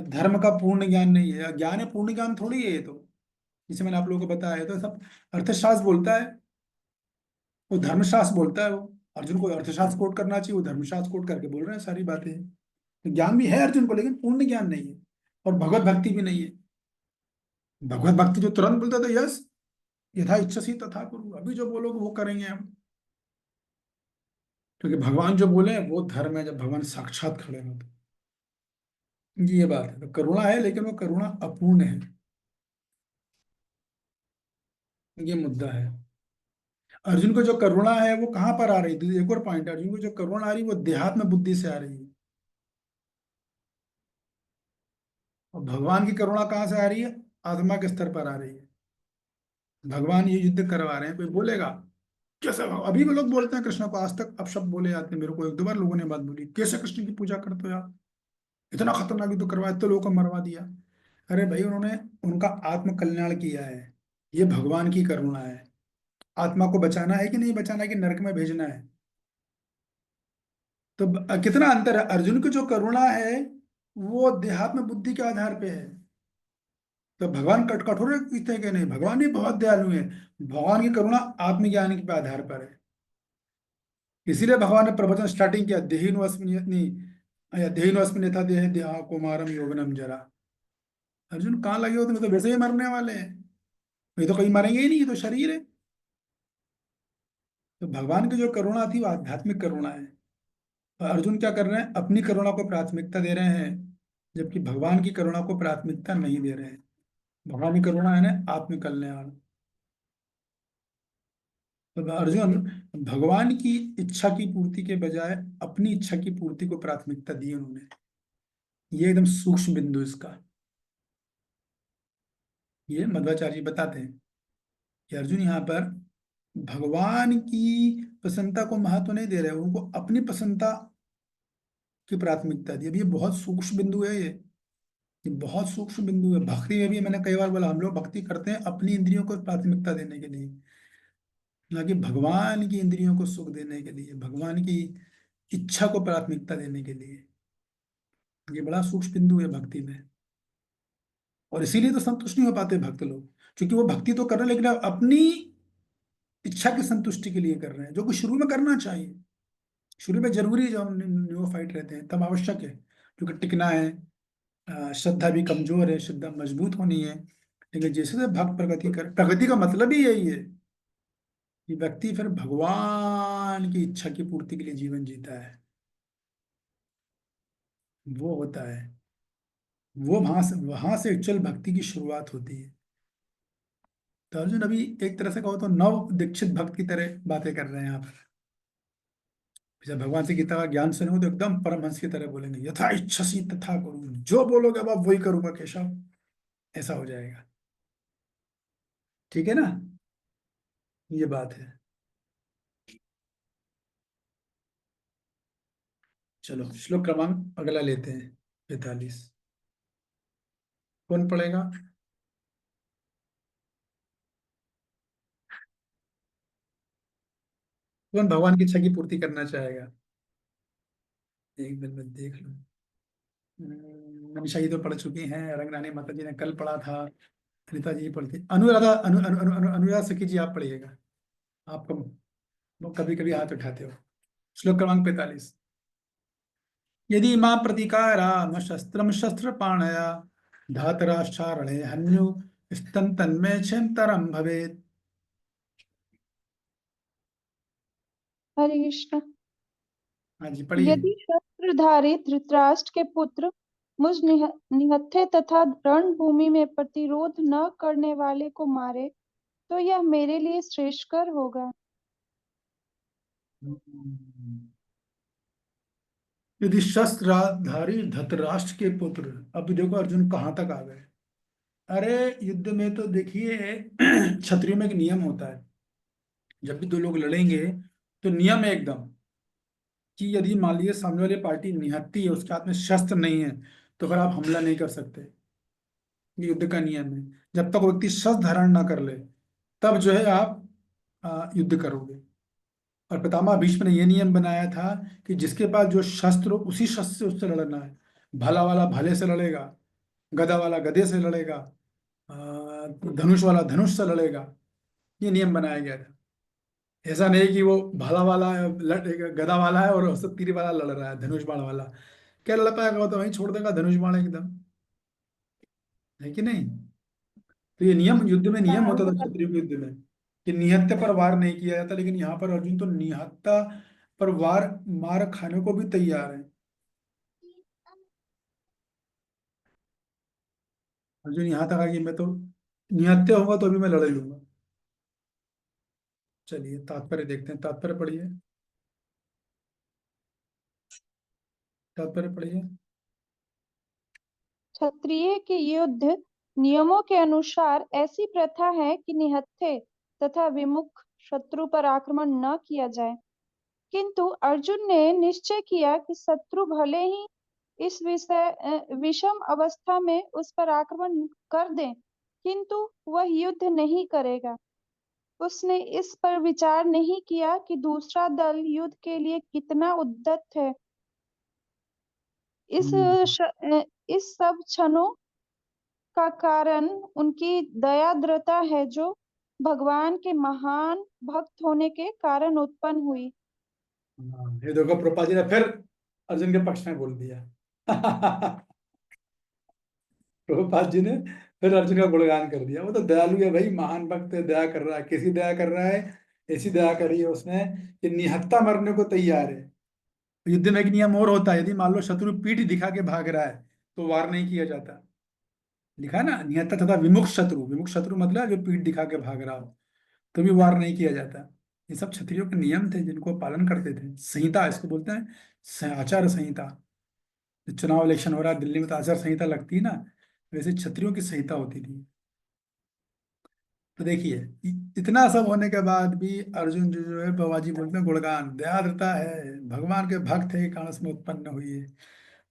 धर्म का पूर्ण ज्ञान नहीं है। ज्ञान है, पूर्ण ज्ञान थोड़ी है ये तो। जिसे मैंने आप लोगों को बताया, तो सब अर्थशास्त्र बोलता है, वो धर्मशास्त्र बोलता है। वो अर्जुन को अर्थशास्त्र कोट करना चाहिए, वो धर्मशास्त्र कोट करके बोल रहे हैं सारी बातें। तो ज्ञान भी है अर्जुन को, लेकिन पूर्ण ज्ञान नहीं है, और भगवत भक्ति भी नहीं है। भगवत भक्ति जो तुरंत बोलते थे, यस यथा इच्छसी तथा कुरु, अभी जो बोलोगे वो करेंगे हम। क्योंकि भगवान जो बोले वो धर्म है, जब भगवान साक्षात खड़े हो तो। ये बात है। तो करुणा है, लेकिन वो करुणा अपूर्ण है, ये मुद्दा है। अर्जुन को जो करुणा है वो कहाँ पर आ रही थी? एक और पॉइंट, अर्जुन को जो करुणा आ रही है वो देहात्म बुद्धि से आ रही है, और भगवान की करुणा कहाँ से आ रही है? आत्मा के स्तर पर आ रही है। भगवान ये युद्ध करवा रहे हैं, कोई बोलेगा कैसे? अभी भी लोग बोलते हैं कृष्ण को, आज तक अपशब्द बोले जाते हैं। मेरे को 1-2 बार लोगों ने बात बोली, कैसे कृष्ण की पूजा करते हो यार, इतना खतरनाक युद्ध करवाया, इतने लोगों को मरवा दिया। अरे भाई, उन्होंने उनका आत्म कल्याण किया है, ये भगवान की करुणा है। आत्मा को बचाना है कि नहीं बचाना है, कि नरक में भेजना है? तो कितना अंतर है। अर्जुन की जो करुणा है वो देहात्म बुद्धि के आधार पे है। तो भगवान कठोर इतने के नहीं, भगवान भी बहुत दयालु है। भगवान की करुणा आत्मज्ञान के आधार पर है। इसीलिए भगवान ने प्रवचन स्टार्टिंग किया, देहिन्वस्मिन् यथा देहे देहा कौमारम यौवनम जरा। अर्जुन कहाँ लगे हो, तुम्हें तो वैसे ही मरने वाले हैं, ये तो कहीं मरेंगे ही नहीं, ये तो शरीर है। तो भगवान की जो करुणा थी वो आध्यात्मिक करुणा है, और अर्जुन क्या कर रहे हैं, अपनी करुणा को प्राथमिकता दे रहे हैं, जबकि भगवान की करुणा को प्राथमिकता नहीं दे रहे हैं। भगवान की करुणा है ना आत्मकल्याण। तो अर्जुन भगवान की इच्छा की पूर्ति के बजाय अपनी इच्छा की पूर्ति को प्राथमिकता दी उन्होंने। ये एकदम सूक्ष्म बिंदु इसका, ये मध्वाचार्य जी बताते हैं कि अर्जुन यहाँ पर भगवान की प्रसन्नता को महत्व नहीं दे रहे, उनको अपनी प्रसन्नता की प्राथमिकता दी। अब ये बहुत सूक्ष्म बिंदु है, ये बहुत सूक्ष्म बिंदु है। भक्ति में भी मैंने कई बार बोला, हम लोग भक्ति करते हैं अपनी इंद्रियों को प्राथमिकता देने के लिए, ना कि भगवान की इंद्रियों को सुख देने के लिए, भगवान की इच्छा को प्राथमिकता देने के लिए। ये बड़ा सूक्ष्म बिंदु है भक्ति में, और इसीलिए तो संतुष्ट नहीं हो पाते भक्त लोग, क्योंकि वो भक्ति तो कर रहे हैं लेकिन अब अपनी इच्छा की संतुष्टि के लिए कर रहे हैं, जो कि शुरू में करना चाहिए। शुरू में जरूरी है, जब हम न्यूफाइट रहते हैं तब आवश्यक है, क्योंकि टिकना है, श्रद्धा भी कमजोर है, श्रद्धा मजबूत होनी है। लेकिन जैसे जैसे भक्त प्रगति कर, प्रगति का मतलब ही यही है कि व्यक्ति फिर भगवान की इच्छा की पूर्ति के लिए जीवन जीता है, वो होता है, वो वहां से उच्चल भक्ति की शुरुआत होती है। तो अर्जुन अभी एक तरह से कहो तो नव दीक्षित भक्त की तरह बातें कर रहे हैं यहाँ पर। जब भगवान से गीता का ज्ञान सुनेंगे तो एकदम परमहंस की तरह बोलेंगे, यथा इच्छसी तथा करूँ, जो बोलोगे अब आप वही करूंगा केशव, ऐसा हो जाएगा। ठीक है ना, ये बात है। चलो श्लोक क्रमांक अगला लेते हैं, 45। कौन पढ़ेगा? कौन भगवान की इच्छा की पूर्ति करना चाहेगा? एक मिनट में देख लो। मनीषा जी तो पढ़ चुकी हैं, रंगरानी माता जी ने कल पढ़ा था, अनिता जी पढ़ती, अनुराधा अनुराधा सखी जी आप पढ़िएगा, आपको कभी कभी हाथ उठाते हो। श्लोक क्रमांक 45। यदि मां प्रतिकाराम शस्त्रम शस्त्र पाणया धातराश्चारणे हन्यु स्तन तन्मे क्षेमतरम भवेत्। हरे कृष्ण। हाँ जी पढ़िए। यदि शस्त्रधारी धृतराष्ट्र के पुत्र मुझ निहत्थे तथा रणभूमि में प्रतिरोध न करने वाले को मारे तो यह मेरे लिए श्रेष्ठकर होगा। यदि शस्त्रधारी धृतराष्ट्र के पुत्र, अब देखो अर्जुन कहाँ तक आ गए। अरे युद्ध में तो देखिए क्षत्रियों में एक नियम होता है, जब भी दो लोग लड़ेंगे तो नियम है एकदम कि यदि मान लीजिए सामने वाली पार्टी निहत्ती है, उसके हाथ में शस्त्र नहीं है, तो फिर आप हमला नहीं कर सकते। ये युद्ध का नियम है, जब तक वो व्यक्ति शस्त्र धारण ना कर ले तब जो है आप युद्ध करोगे। और पितामह भीष्म ने यह नियम बनाया था कि जिसके पास जो शस्त्र हो उसी शस्त्र से उससे लड़ना है। भला वाला भले से लड़ेगा, गदा वाला गदे से लड़ेगा, धनुष वाला धनुष से लड़ेगा। ये नियम बनाया गया था। ऐसा नहीं कि वो भला वाला गदा वाला है और उससे तीर वाला लड़ रहा है, धनुष बाण वाला, क्या लड़ पाएगा? वो तो वहीं छोड़ देगा धनुष बाण एकदम, है कि नहीं? तो ये नियम युद्ध में नियम होता था, क्षत्रिय के युद्ध में, कि निहत्थे पर वार नहीं किया जाता। लेकिन यहाँ पर अर्जुन तो निहत्ता पर वार मार खाने को भी तैयार है। अर्जुन यहाँ तक आ कि मैं तो निहत्थे होगा तो भी मैं लड़ाई लूंगा। चलिए तात्पर्य देखते हैं, तात्पर्य पढ़िए, तात्पर्य पढ़िए। क्षत्रिय के युद्ध नियमों के अनुसार ऐसी प्रथा है कि निहत्थे तथा विमुख शत्रु पर आक्रमण न किया जाए, किंतु अर्जुन ने निश्चय किया कि शत्रु भले ही इस विषम अवस्था में उस पर आक्रमण कर दे, किंतु वह युद्ध नहीं करेगा। उसने इस पर विचार नहीं किया कि दूसरा दल युद्ध के लिए कितना उद्यत है। इस सब क्षणों का कारण उनकी दयाद्रता है, जो भगवान के महान भक्त होने के कारण उत्पन्न हुई। ये देखो प्रभुपाद जी ने फिर अर्जुन के पक्ष में बोल दिया। प्रभुपाद जी ने फिर अर्जुन का गुणगान कर दिया। वो तो दयालु है भाई, महान भक्त है, दया कर रहा है। कैसी दया कर रहा है ऐसी दया करी है उसने कि निहत्था मरने को तैयार है। युद्ध में एक नियम और होता है, यदि मान लो शत्रु पीठ दिखा के भाग रहा है तो वार नहीं किया जाता। लिखा है ना, निहत्था तथा विमुख शत्रु। विमुख शत्रु मतलब जो पीठ दिखा के भाग रहा हो तो भी वार नहीं किया जाता। ये सब क्षत्रियों के नियम थे जिनको पालन करते थे। संहिता इसको बोलते हैं, आचार संहिता। चुनाव इलेक्शन हो रहा है दिल्ली में तो आचार संहिता लगती है ना, वैसे क्षत्रियों की संहिता होती थी। तो देखिए, इतना सब होने के बाद भी अर्जुन जो है, बाबाजी बोलते हैं गुणगान, दयाद्रता है, भगवान के भक्त है, कानस में उत्पन्न हुई है।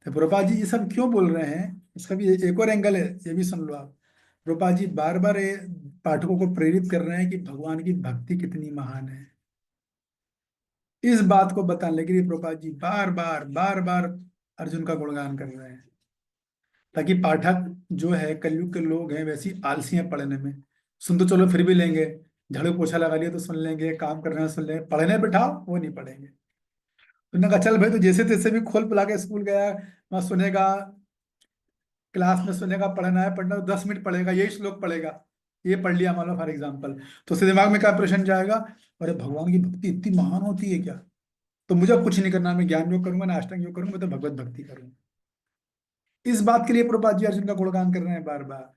तो प्रभुपाद जी ये सब क्यों बोल रहे हैं, इसका भी एक और एंगल है, ये भी सुन लो आप। प्रभुपाद जी बार बार पाठकों को प्रेरित कर रहे हैं कि भगवान की भक्ति कितनी महान है। इस बात को बताने के लिए प्रभुपाद जी बार बार अर्जुन का गुणगान कर रहे हैं, ताकि पाठक जो है, कलयुग के लोग हैं वैसी आलसी हैं पढ़ने में। सुन तो चलो फिर भी लेंगे, झाड़ू पोछा लगा लिया तो सुन लेंगे, काम कर रहे हैं सुन लेंगे, पढ़ने बैठाओ वो नहीं पढ़ेंगे। उन्होंने कहा चल भाई तो जैसे तैसे भी खोल पिला के स्कूल गया, वहां सुनेगा, क्लास में सुनेगा, पढ़ना है पढ़ना, 10 मिनट पढ़ेगा, यही श्लोक पढ़ेगा, ये पढ़ लिया मान लो फॉर एग्जाम्पल, तो उसके दिमाग में क्या प्रश्न जाएगा, अरे भगवान की भक्ति इतनी महान होती है क्या, तो मुझे कुछ नहीं करना, मैं ज्ञान योग करूंगा ना अष्टांग योग करूंगा, तो भगवत भक्ति करूंगा। इस बात के लिए प्रभुपाद जी अर्जुन का गुणगान कर रहे हैं बार बार,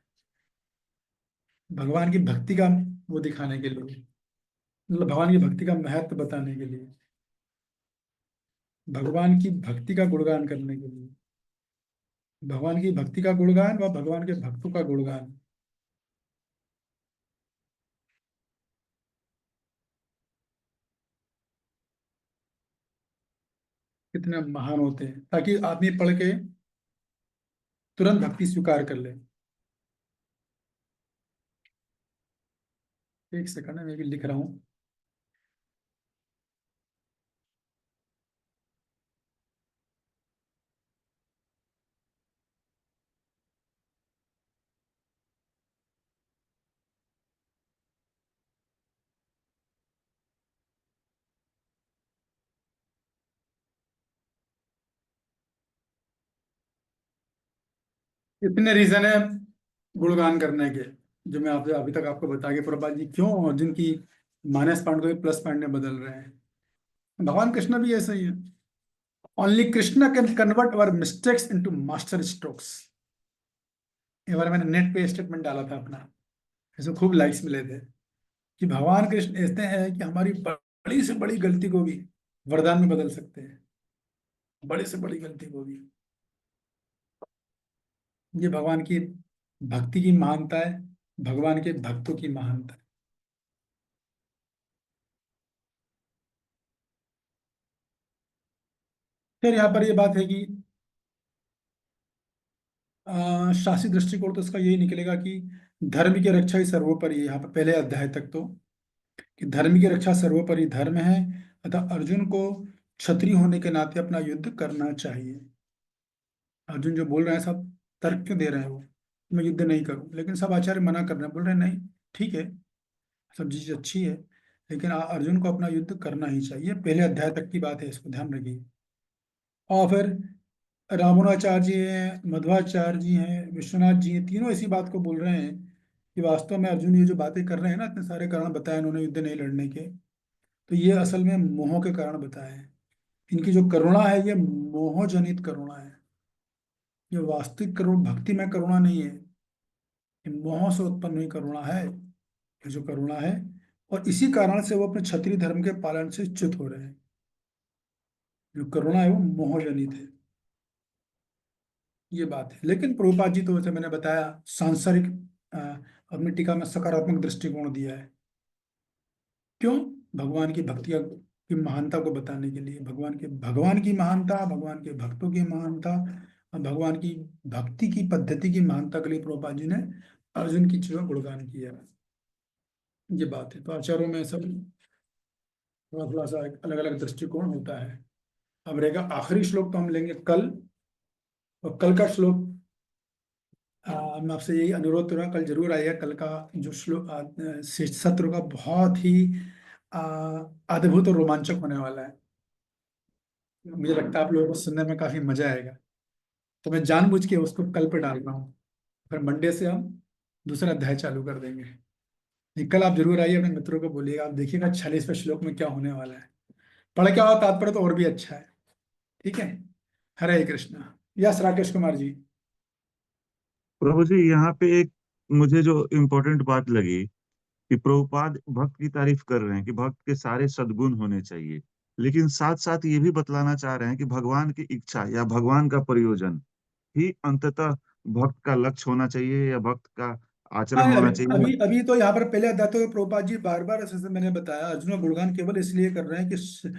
भगवान की भक्ति का वो दिखाने के लिए, मतलब भगवान की भक्ति का महत्व बताने के लिए, भगवान की भक्ति का गुणगान करने के लिए, भगवान की भक्ति का गुणगान व भगवान के भक्तों का गुणगान। कितने महान होते हैं, ताकि आदमी पढ़ के तुरंत भक्ति स्वीकार कर ले। एक सेकंड मैं भी लिख रहा हूं। इतने रीजन है गुणगान करने के, जो मैं आपसे अभी तक आपको बता के प्रभुपाद जी क्यों अर्जुन की माइनस पॉइंट को प्लस पॉइंट में बदल रहे हैं। भगवान कृष्ण भी ऐसा ही है, only Krishna can convert our mistakes into master strokes. एक बार मैंने नेट पे स्टेटमेंट डाला था अपना, ऐसे खूब लाइक्स मिले थे कि भगवान कृष्ण ऐसे हैं कि हमारी बड़ी से बड़ी गलती को भी वरदान में बदल सकते हैं, बड़ी से बड़ी गलती को भी। ये भगवान की भक्ति की महानता है, भगवान के भक्तों की महानता है। फिर यहाँ पर ये बात है कि शास्त्रीय दृष्टिकोण तो इसका यही निकलेगा कि धर्म की रक्षा ही सर्वोपरि है। यहाँ पर पहले अध्याय तक तो कि धर्म की रक्षा सर्वोपरि धर्म है, अतः अर्जुन को क्षत्रिय होने के नाते अपना युद्ध करना चाहिए। अर्जुन जो बोल रहे हैं सब तर्क क्यों दे रहे हैं, वो मैं युद्ध नहीं करूं, लेकिन सब आचार्य मना कर रहे हैं, बोल रहे हैं नहीं ठीक है सब चीज अच्छी है, लेकिन अर्जुन को अपना युद्ध करना ही चाहिए। पहले अध्याय तक की बात है, इसको ध्यान रखिए। और फिर रामानुजाचार्य जी हैं, मध्वाचार्य जी हैं, विश्वनाथ जी हैं, तीनों इसी बात को बोल रहे हैं कि वास्तव में अर्जुन ये जो बातें कर रहे हैं ना, इतने सारे कारण बताए उन्होंने युद्ध नहीं लड़ने के, तो ये असल में मोह के कारण बताए हैं। इनकी जो करुणा है ये मोह जनित करुणा है, ये वास्तविक करुणा भक्ति में करुणा नहीं है, ये मोह से उत्पन्न हुई करुणा है, ये जो करुणा है। और इसी कारण से वो अपने क्षत्रिय धर्म के पालन से च्युत हो रहे हैं। जो करुणा है वो मोह जनित है, ये बात है। लेकिन प्रभुपाद जी तो जैसे मैंने बताया सांसारिक अपनी टीका में सकारात्मक दृष्टिकोण दिया है। क्यों? भगवान की भक्ति की महानता को बताने के लिए, भगवान की महानता, भगवान के भक्तों की महानता, भगवान की भक्ति की पद्धति की महानता के लिए प्रभुपाद जी ने अर्जुन की चीजों गुणगान किया, ये बात है। तो आचार्यों में सब थोड़ा थोड़ा सा अलग अलग दृष्टिकोण होता है। अब रहेगा आखिरी श्लोक, तो हम लेंगे कल, और कल का श्लोक मैं आपसे यही अनुरोध करूँगा, कल जरूर आइएगा। कल का जो श्लोक सत्र का बहुत ही अद्भुत और रोमांचक होने वाला है। मुझे लगता है आप लोगों को सुनने में काफी मजा आएगा, तो मैं जानबूझ के उसको कल पे डाल रहा हूँ। फिर मंडे से हम दूसरा अध्याय चालू कर देंगे। नहीं, कल आप जरूर आइए, अपने मित्रों को बोलिएगा, आप देखिएगा 46वें श्लोक में क्या होने वाला है। पढ़ के आओ तात्पर्य तो और भी अच्छा है। ठीक है। हरे कृष्णा। यस राकेश कुमार जी। प्रभु जी यहाँ पे एक मुझे जो इम्पोर्टेंट बात लगी कि प्रभुपाद भक्त की तारीफ कर रहे हैं कि भक्त के सारे सद्गुण होने चाहिए, लेकिन साथ साथ ये भी बतलाना चाह रहे हैं कि भगवान की इच्छा या भगवान का प्रयोजन ही अंततः भक्त का लक्ष्य होना चाहिए या भक्त का हाँ, आचरण अभी होना चाहिए। अभी अभी तो यहाँ पर पहले अध्याय तो प्रभुपाद जी बार बार, जैसे मैंने बताया, अर्जुन का गुणगान केवल इसलिए कर रहे हैं कि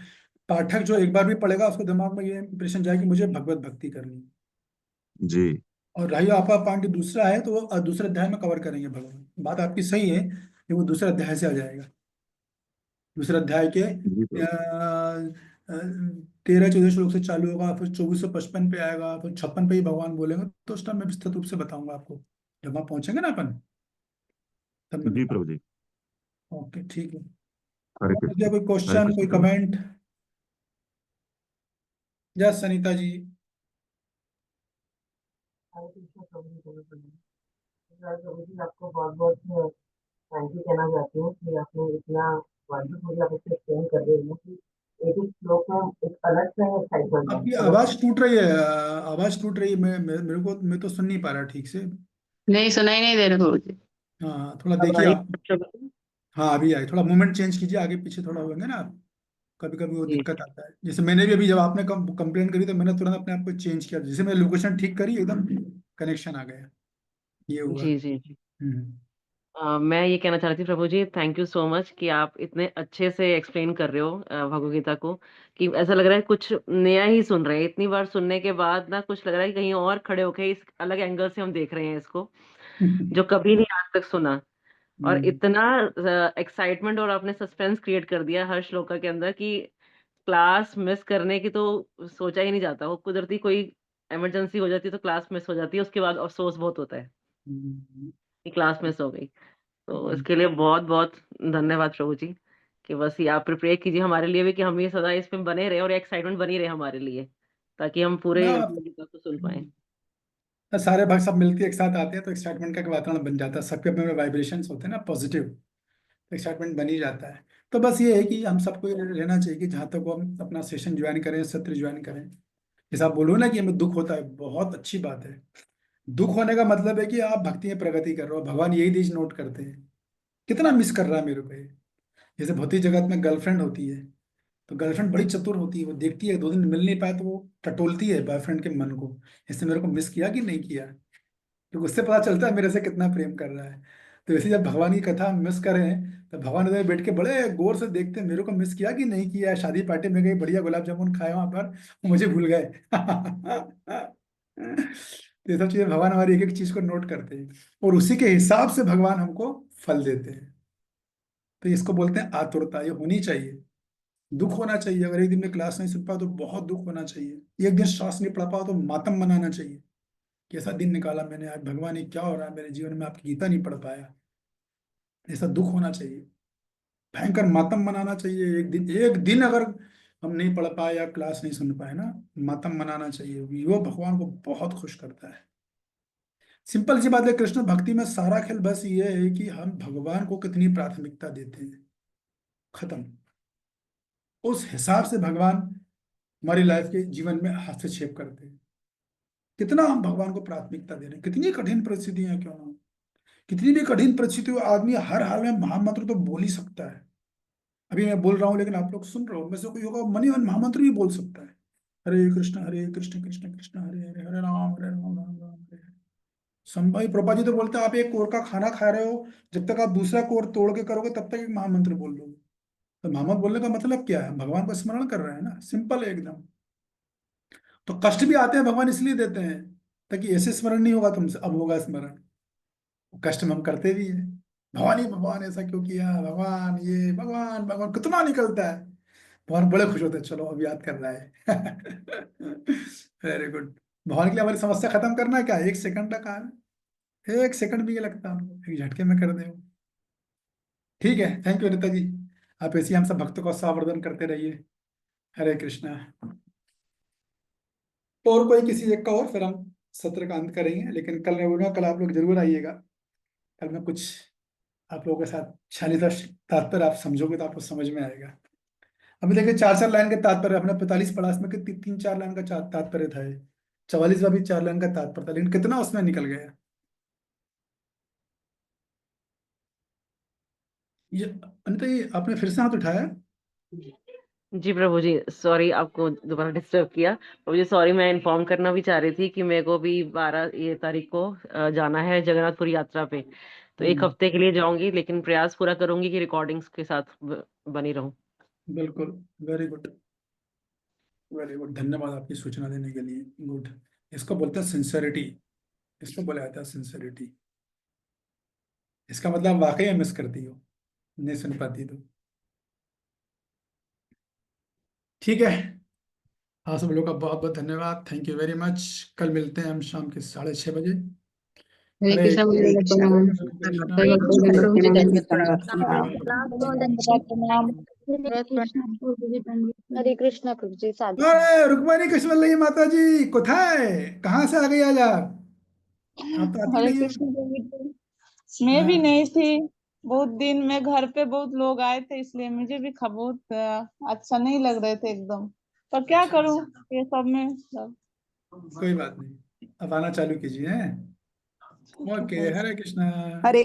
पाठक जो एक बार भी पढ़ेगा उसको दिमाग में ये इंप्रेशन जाए कि मुझे भगवत भक्ति करनी है। जी और रही आपका पॉइंट दूसरा है, तो वो दूसरे अध्याय में कवर करेंगे भगवान। बात आपकी सही है, कि वो दूसरे अध्याय से आ जाएगा। दूसरे अध्याय के जी प्रभु। 13-14 श्लोक से चालू होगा, फिर 2455 पे आएगा, फिर 56 पे ही भगवान बोलेंगे, तो उस टाइम मैं विस्तृत रूप से बताऊंगा आपको, जब वहां पहुंचेंगे ना अपन, तब मैं जी बताऊंगा। प्रभु जी। ओके ठीक है। हरे और कृष्ण। कोई हरे क्वेश्चन, कृष्ण कोई प्रभु। कमेंट? यस सनीता जी। हरे कृष्ण प्रभु जी, प्रभु जी। प्रभु जी, आपको बहुत बहुत थैंक यू कहना चाहती हूँ कि आपने इतना वंडरफुली आप इसको एक्सप्लेन कर रहे हो कि एक एक श्लोक में एक अलग सा एक्साइटमेंट है। आपकी चलो, आवाज टूट रही है, आवाज टूट रही है, मेरे को, मैं तो सुन नहीं पा रहा ठीक से। नहीं, सुनाई नहीं दे रहा प्रभु जी। हाँ, थोड़ा अब देखिए आई आप। प्रभु जी? हाँ अभी आए, थोड़ा मूवमेंट चेंज कीजिए, आगे पीछे थोड़ा होंगे ना आप, कभी कभी वो जी दिक्कत आता है। जैसे मैंने भी अभी, जब आपने कंप्लेन करी तो मैंने तुरंत अपने आप को चेंज किया, जैसे मैंने लोकेशन ठीक करी, एकदम कनेक्शन आ गया, ये हुआ। जी जी जी। हम्म। मैं ये कहना चाह रही थी प्रभु जी, थैंक यू सो मच कि आप इतने अच्छे से एक्सप्लेन कर रहे हो भगवद गीता को, कि ऐसा लग रहा है कुछ नया ही सुन रहे हैं। इतनी बार सुनने के बाद ना कुछ लग रहा है कि कहीं और खड़े होके इस अलग एंगल से हम देख रहे हैं इसको, जो कभी नहीं आज तक सुना। और हम्म। इतना एक्साइटमेंट और आपने सस्पेंस क्रिएट कर दिया हर श्लोका के अंदर कि क्लास मिस करने की तो सोचा ही नहीं जाता। वो कुदरती कोई इमरजेंसी हो जाती है तो क्लास मिस हो जाती है, उसके बाद अफसोस बहुत होता है हम्म। कि क्लास मिस हो गई। तो हम्म। इसके लिए बहुत बहुत धन्यवाद प्रभु जी, कि बस ये आप प्रिपेयर कीजिए हमारे लिए भी कि हम ये सदा इसमें बने रहे और एक्साइटमेंट बनी रहे हमारे लिए, ताकि हम पूरे ना, गीता को सुन पाए। तो सारे भाग सब मिलके एक साथ आते हैं तो एक्साइटमेंट का एक वातावरण बन जाता है, सबके अपने वाइब्रेशंस होते हैं ना पॉजिटिव, तो एक्साइटमेंट बन ही जाता है। तो बस ये है कि हम सबको ये रहना चाहिए कि जहाँ तक वो हम अपना सेशन ज्वाइन करें, सत्र ज्वाइन करें। जैसे आप बोलो ना कि हमें दुख होता है, बहुत अच्छी बात है। दुख होने का मतलब है कि आप भक्ति में प्रगति कर रहे हो, भगवान यही चीज नोट करते हैं, कितना मिस कर रहा है मेरे को ये। जैसे भौतिक जगत में गर्लफ्रेंड होती है, तो गर्लफ्रेंड बड़ी चतुर होती है, वो देखती है 2 दिन मिल नहीं पाए तो वो टटोलती है बॉयफ्रेंड के मन को, इसने मेरे को मिस किया कि नहीं किया, तो उससे पता चलता है मेरे से कितना प्रेम कर रहा है। तो इसे जब भगवान की कथा हम मिस करें, तो भगवान उधर बैठ के बड़े गौर से देखते हैं, मेरे को मिस किया कि नहीं किया, शादी पार्टी में गए, बढ़िया गुलाब जामुन खाए वहां पर, मुझे भूल गए। तो ये सब चीजें भगवान हमारी एक एक चीज को नोट करते हैं, और उसी के हिसाब से भगवान हमको फल देते हैं। तो इसको बोलते हैं आतुरता, ये होनी चाहिए। दुख होना चाहिए, अगर एक दिन में क्लास नहीं सुन पाओ तो बहुत दुख होना चाहिए, एक दिन श्वास नहीं पढ़ पाओ तो मातम मनाना चाहिए, कैसा दिन निकाला मैंने आज, भगवान ये क्या हो रहा है मेरे जीवन में, आपकी गीता नहीं पढ़ पाया, ऐसा दुख होना चाहिए। भयंकर मातम मनाना चाहिए, एक दिन अगर हम नहीं पढ़ पाए या क्लास नहीं सुन पाए ना, मातम मनाना चाहिए, वो भगवान को बहुत खुश करता है। सिंपल सी बात है, कृष्ण भक्ति में सारा खेल बस ये है कि हम भगवान को कितनी प्राथमिकता देते हैं, खत्म। उस हिसाब से भगवान हमारी लाइफ के जीवन में हस्तक्षेप करते हैं, कितना हम भगवान को प्राथमिकता दे रहे हैं, कितनी कठिन परिस्थितियां क्यों ना हो, कितनी भी कठिन परिस्थिति हो, आदमी हर हाल में महामंत्र तो बोल ही सकता है। अभी मैं बोल रहा हूँ लेकिन आप लोग सुन रहे हो, मैं से कोई होगा मन ही मन महामंत्र भी बोल सकता है, हरे कृष्ण कृष्ण कृष्ण हरे हरे, हरे राम राम राम हरे हरे। संभाई प्रभा जी तो बोलते हैं, आप एक कोर का खाना खा रहे हो, जब तक आप दूसरा कोर तोड़ के करोगे तब तक एक महामंत्र बोल दोगे। तो महामंत्र बोलने का मतलब क्या है, भगवान का स्मरण कर रहे हैं ना, सिंपल है एकदम। तो कष्ट भी आते हैं, भगवान इसलिए देते हैं ताकि ऐसे स्मरण नहीं होगा तुमसे, अब होगा स्मरण। कष्ट में हम करते भी हैं, भगवान ही भगवान ऐसा क्यों किया, भगवान ये, भगवान भगवान कितना निकलता है। भगवान बड़े खुश होते हैं, चलो अब याद कर रहा है। Very good. भगवान के लिए हमारी समस्या खत्म करना है क्या, 1 सेकंड का काम है, 1 सेकंड भी ये लगता है हमको, एक झटके में कर दे। ठीक है, थैंक यू अनिता जी, आप ऐसे ही हम सब भक्तों का सावर्धन करते रहिए। हरे कृष्णा। और कोई किसी एक का, और फिर हम सत्र का अंत करेंगे, लेकिन कल मैं बोलूंगा, कल आप लोग जरूर आइएगा, कल मैं कुछ आप लोगों के साथ 46वां तात्पर्य आप समझोगे तो आपको समझ में आएगा। अभी देखिए 4-4 लाइन के तात्पर्य, हमने 45 पढ़ा, इसमें कितनी 3-4 लाइन का तात्पर्य था। 44वां भी 4 लाइन का तात्पर्य था, लेकिन कितना उसमें निकल गया। ये अनिता, ये आपने फिर से हाथ उठाया? जी प्रभु जी, सॉरी आपको दोबारा डिस्टर्ब किया। प्रभु जी सॉरी, मैं इन्फॉर्म करना भी चाह रही थी कि मेरे को भी 12 ये तारीख को जाना है जगन्नाथपुरी यात्रा पे, तो एक हफ्ते के लिए जाऊंगी, लेकिन प्रयास पूरा करूंगी कि रिकॉर्डिंग्स के साथ बनी रहूं। बिल्कुल, वेरी गुड, वेरी गुड, धन्यवाद आपकी सूचना देने के लिए। गुड, इसको बोलते हैं सिंसेरिटी, इसको बोला जाता है सिंसेरिटी। इसका मतलब वाकई मिस करती हो, नहीं सुन पाती तो। ठीक है, आप सब लोग का बहुत बहुत धन्यवाद, थैंक यू वेरी मच। कल मिलते हैं हम शाम के 6:30 बजे। हरे हरे कृष्ण कृष्ण, गुरुदेव प्रणाम। हरे कृष्ण, प्रभु जी धन्यवाद प्रणाम। हरे कृष्ण प्रभु जी, साधु प्रणाम। अरे रुक्मणी कृष्णवल्लभी माता जी कोথায়, कहाँ से आ गई आज आप तो आती हरे नहीं है। कृष्ण देवी जी। मैं भी हाँ, नहीं थी, बहुत दिन में घर पे बहुत लोग आए थे, इसलिए मुझे भी बहुत अच्छा नहीं लग रहे थे एकदम, पर क्या अच्छा, करूं, ये सब में सब। कोई बात नहीं, अब आना चालू कीजिए। ओके, हरे कृष्णा। हरे